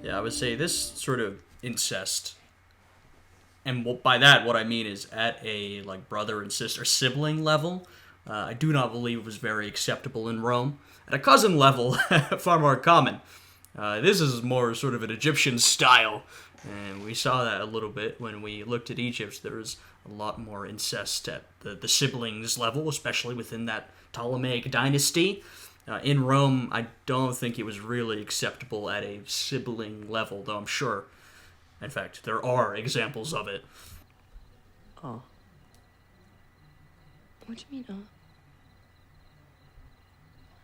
Speaker 1: Yeah, I would say this sort of incest, and by that what I mean is at a like brother and sister sibling level, I do not believe was very acceptable in Rome. At a cousin level, far more common. This is more sort of an Egyptian style, and we saw that a little bit when we looked at Egypt. There was a lot more incest at the siblings level, especially within that Ptolemaic dynasty. In Rome, I don't think it was really acceptable at a sibling level, though I'm sure, in fact, there are examples of it.
Speaker 9: Oh.
Speaker 6: What do you mean, oh?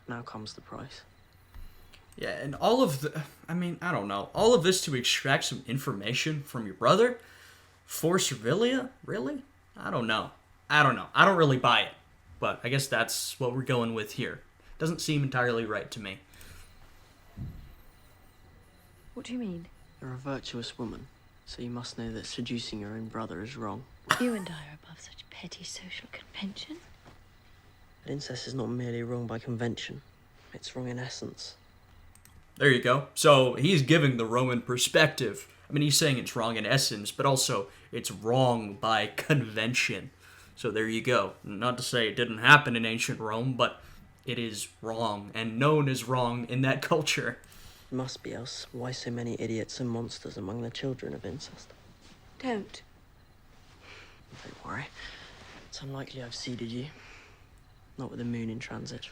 Speaker 9: Now comes the price.
Speaker 1: Yeah, and all of the, I mean, I don't know, all of this to extract some information from your brother? For Servilia? Really? I don't know. I don't really buy it, but I guess that's what we're going with here. Doesn't seem entirely right to me.
Speaker 6: What do you mean?
Speaker 9: You're a virtuous woman, so you must know that seducing your own brother is wrong.
Speaker 6: You and I are above such petty social convention.
Speaker 9: But incest is not merely wrong by convention. It's wrong in essence.
Speaker 1: There you go. So he's giving the Roman perspective. I mean, he's saying it's wrong in essence, but also it's wrong by convention. So there you go. Not to say it didn't happen in ancient Rome, but it is wrong, and known as wrong in that culture.
Speaker 9: It must be, else why so many idiots and monsters among the children of incest?
Speaker 6: Don't.
Speaker 9: Don't worry. It's unlikely I've seeded you. Not with the moon in transit.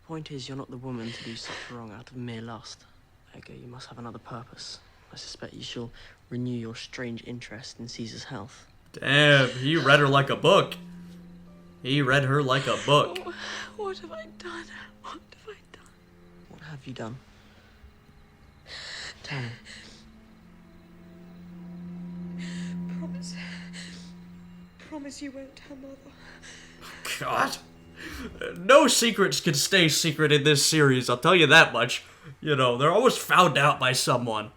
Speaker 9: Point is, you're not the woman to do such wrong out of mere lust. Ergo, you must have another purpose. I suspect you shall renew your strange interest in Caesar's health.
Speaker 1: Damn, he read her like a book. He read her like a book.
Speaker 6: Oh, what have I done? What have I done?
Speaker 9: What have you done? Tell me.
Speaker 6: Promise. Promise you won't tell Mother.
Speaker 1: God. No secrets can stay secret in this series, I'll tell you that much. You know, they're always found out by someone.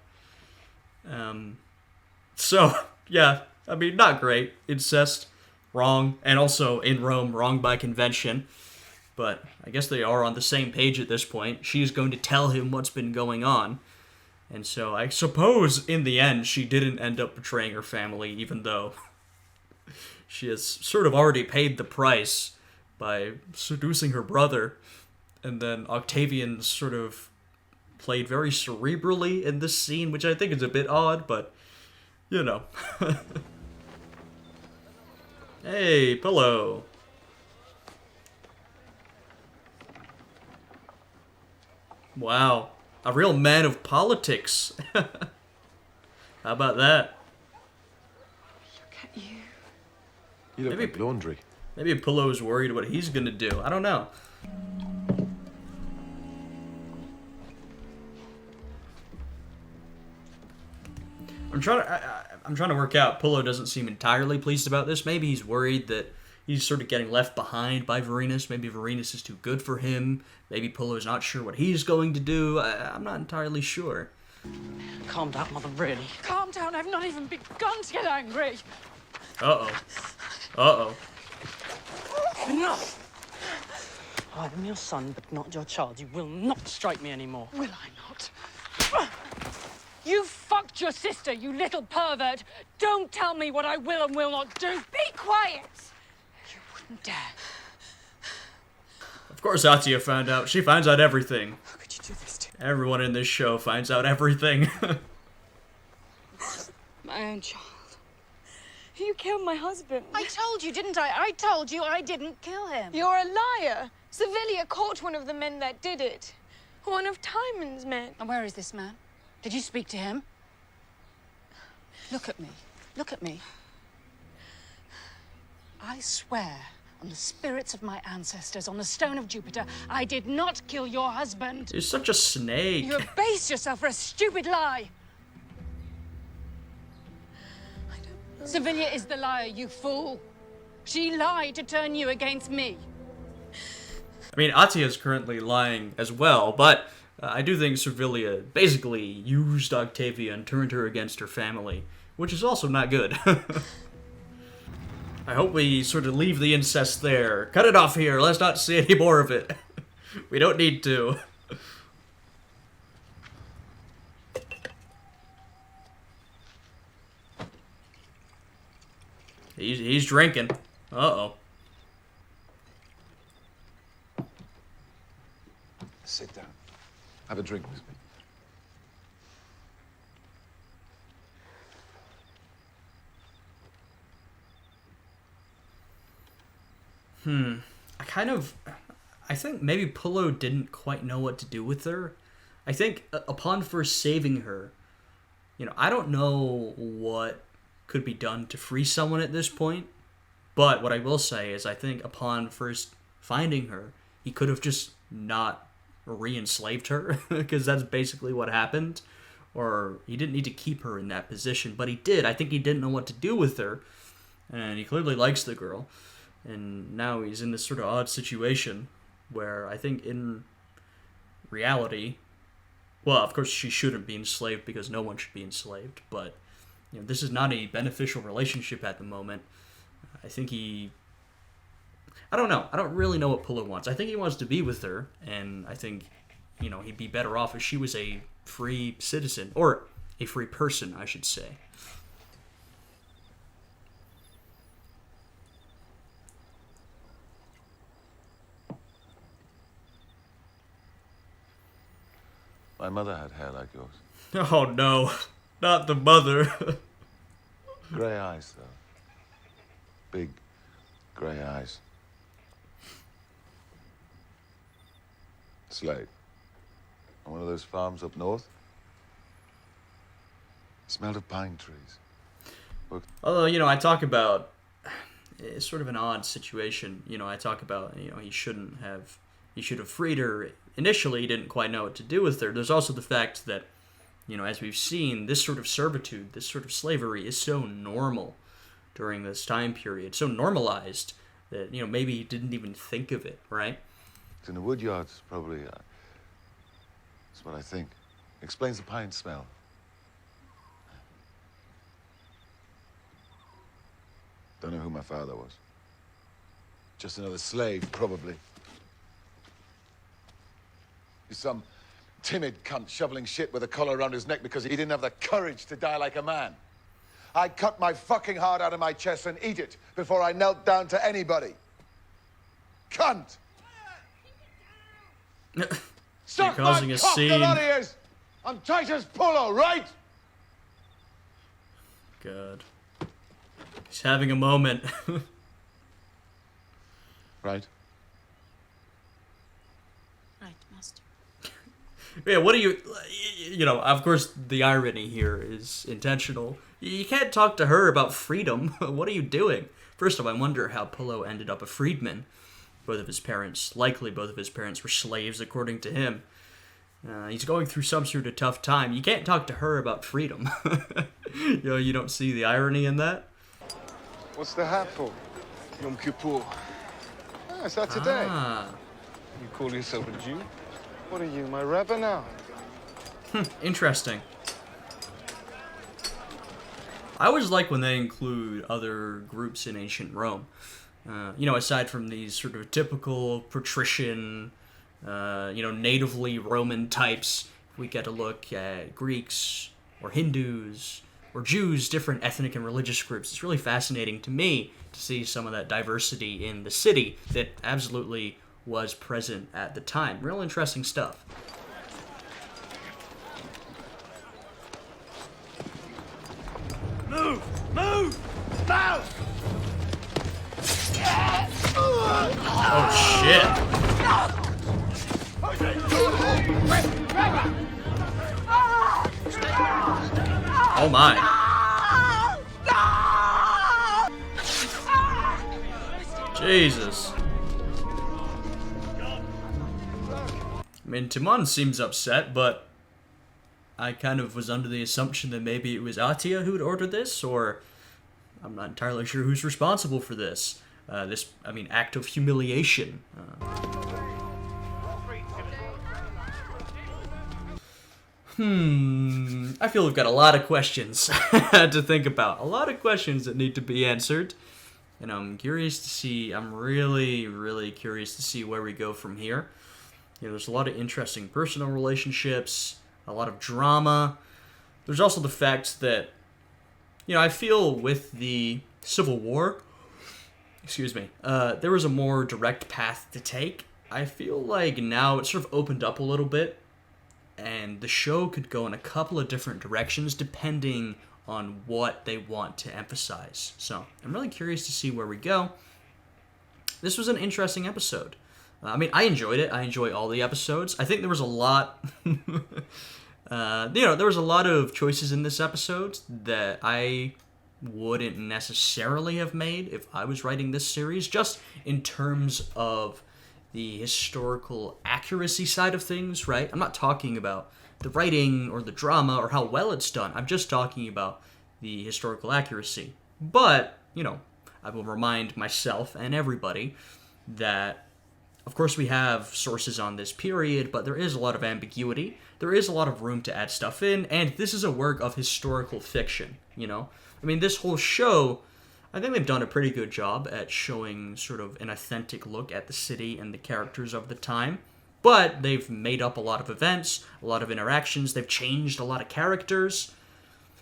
Speaker 1: So, yeah, I mean, not great. Incest. wrong. And also in Rome, wrong by convention. But I guess they are on the same page at this point. She's going to tell him what's been going on. And so I suppose in the end she didn't end up betraying her family, even though she has sort of already paid the price by seducing her brother. And then Octavian sort of played very cerebrally in this scene, which I think is a bit odd, but, you know. Hey, Pillow. Wow. A real man of politics. How about that?
Speaker 15: Look at you.
Speaker 19: You look like laundry.
Speaker 1: Maybe Pillow's worried what he's gonna do. I don't know. I'm trying to work out. Pillow doesn't seem entirely pleased about this. Maybe he's worried that he's sort of getting left behind by Vorenus. Maybe Vorenus is too good for him. Maybe Pillow's not sure what he's going to do. I'm not entirely sure.
Speaker 9: Calm down, Mother, really.
Speaker 12: Calm down, I've not even begun to get angry.
Speaker 1: Uh-oh. Uh-oh.
Speaker 9: Enough! I am your son, but not your child. You will not strike me anymore.
Speaker 12: Will I not? You fucked your sister, you little pervert. Don't tell me what I will and will not do. Be quiet! You wouldn't dare.
Speaker 1: Of course Atia found out. She finds out everything.
Speaker 9: How could you do this to me?
Speaker 1: Everyone in this show finds out everything.
Speaker 15: My own child. You killed my husband.
Speaker 12: I told you, didn't I? I told you I didn't kill him.
Speaker 15: You're a liar. Servilia caught one of the men that did it. One of Timon's men.
Speaker 12: And where is this man? Did you speak to him? Look at me. Look at me. I swear on the spirits of my ancestors, on the stone of Jupiter, I did not kill your husband.
Speaker 1: You're such a snake.
Speaker 12: You abase yourself for a stupid lie. Servilia is the liar, you fool. She lied to turn you against me.
Speaker 1: I mean, Atia is currently lying as well, but I do think Servilia basically used Octavia and turned her against her family, which is also not good. I hope we sort of leave the incest there. Cut it off here. Let's not see any more of it. We don't need to. He's drinking. Uh-oh.
Speaker 19: Sit down. Have a drink with me.
Speaker 1: I think maybe Pillow didn't quite know what to do with her. I think upon first saving her, I don't know what could be done to free someone at this point. But what I will say is I think upon first finding her, he could have just not re-enslaved her, because that's basically what happened. Or he didn't need to keep her in that position, but he did. I think he didn't know what to do with her, and he clearly likes the girl. And now he's in this sort of odd situation where I think in reality, well, of course she shouldn't be enslaved because no one should be enslaved, but this is not a beneficial relationship at the moment. I think I don't know. I don't really know what Pillow wants. I think he wants to be with her, and I think, he'd be better off if she was a free citizen, or a free person, I should say.
Speaker 3: My mother had hair like yours.
Speaker 1: Oh no, not the mother.
Speaker 3: Grey eyes, though. Big, grey eyes. Slade. On one of those farms up north. Smelled of pine trees.
Speaker 1: Although, I talk about, it's sort of an odd situation. I talk about, he should have freed her. Initially, he didn't quite know what to do with her. There's also the fact that, as we've seen, this sort of servitude, this sort of slavery is so normal during this time period, so normalized that, maybe he didn't even think of it, right?
Speaker 3: It's in the wood yards, probably. That's what I think. Explains the pine smell. Don't know who my father was. Just another slave, probably. He's some timid cunt shoveling shit with a collar around his neck because he didn't have the courage to die like a man. I'd cut my fucking heart out of my chest and eat it before I knelt down to anybody. Cunt! Suck my
Speaker 1: causing a
Speaker 3: cock,
Speaker 1: scene.
Speaker 3: the lot of yous! I'm tight as polo, right?
Speaker 1: Good. He's having a moment.
Speaker 3: Right.
Speaker 9: Right, master.
Speaker 1: Yeah, what do you know, of course the irony here is intentional. You can't talk to her about freedom. What are you doing? First of all, I wonder how Polo ended up a freedman. Both of his parents, likely both of his parents were slaves according to him. He's going through some sort of tough time. You can't talk to her about freedom. You know, you don't see the irony in that?
Speaker 19: What's the hat for? Yom Kippur. Ah, is that today?
Speaker 1: Ah.
Speaker 19: You call yourself a Jew? What are you, my rabbi now?
Speaker 1: Interesting. I always like when they include other groups in ancient Rome. You know, aside from these sort of typical patrician, you know, natively Roman types, we get to look at Greeks or Hindus or Jews, different ethnic and religious groups. It's really fascinating to me to see some of that diversity in the city that absolutely was present at the time. Real interesting stuff.
Speaker 8: Move! Move! Move!
Speaker 1: Oh, shit. Oh, my. Jesus. I mean, Timon seems upset, but I kind of was under the assumption that maybe it was Atia who'd ordered this, or I'm not entirely sure who's responsible for this. Act of humiliation. I feel we've got a lot of questions to think about. A lot of questions that need to be answered. And I'm curious to see, I'm really, really curious to see where we go from here. You know, there's a lot of interesting personal relationships, a lot of drama. There's also the fact that, you know, I feel with the Civil War, there was a more direct path to take. I feel like now it's sort of opened up a little bit, and the show could go in a couple of different directions depending on what they want to emphasize. So I'm really curious to see where we go. This was an interesting episode. I mean, I enjoyed it. I enjoy all the episodes. I think there was a lot... there was a lot of choices in this episode that I wouldn't necessarily have made if I was writing this series, just in terms of the historical accuracy side of things, right? I'm not talking about the writing or the drama or how well it's done. I'm just talking about the historical accuracy. But, you know, I will remind myself and everybody that, of course, we have sources on this period, but there is a lot of ambiguity. There is a lot of room to add stuff in, and this is a work of historical fiction, you know? I mean, this whole show, I think they've done a pretty good job at showing sort of an authentic look at the city and the characters of the time. But they've made up a lot of events, a lot of interactions, they've changed a lot of characters.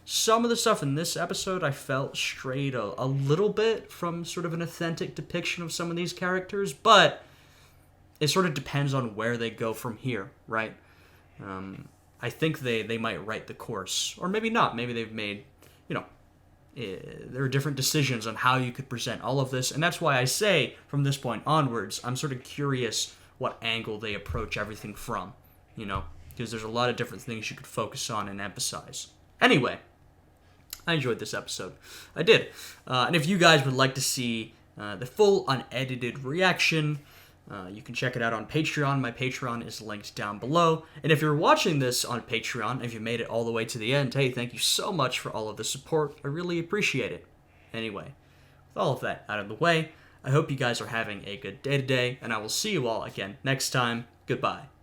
Speaker 1: Some of the stuff in this episode I felt strayed a little bit from sort of an authentic depiction of some of these characters, but it sort of depends on where they go from here, right? I think they might write the course, or maybe not. Maybe they've made, you know, there are different decisions on how you could present all of this, and that's why I say, from this point onwards, I'm sort of curious what angle they approach everything from, you know, because there's a lot of different things you could focus on and emphasize. Anyway, I enjoyed this episode. I did. And if you guys would like to see the full unedited reaction, you can check it out on Patreon. My Patreon is linked down below. And if you're watching this on Patreon, if you made it all the way to the end, hey, thank you so much for all of the support. I really appreciate it. Anyway, with all of that out of the way, I hope you guys are having a good day today, and I will see you all again next time. Goodbye.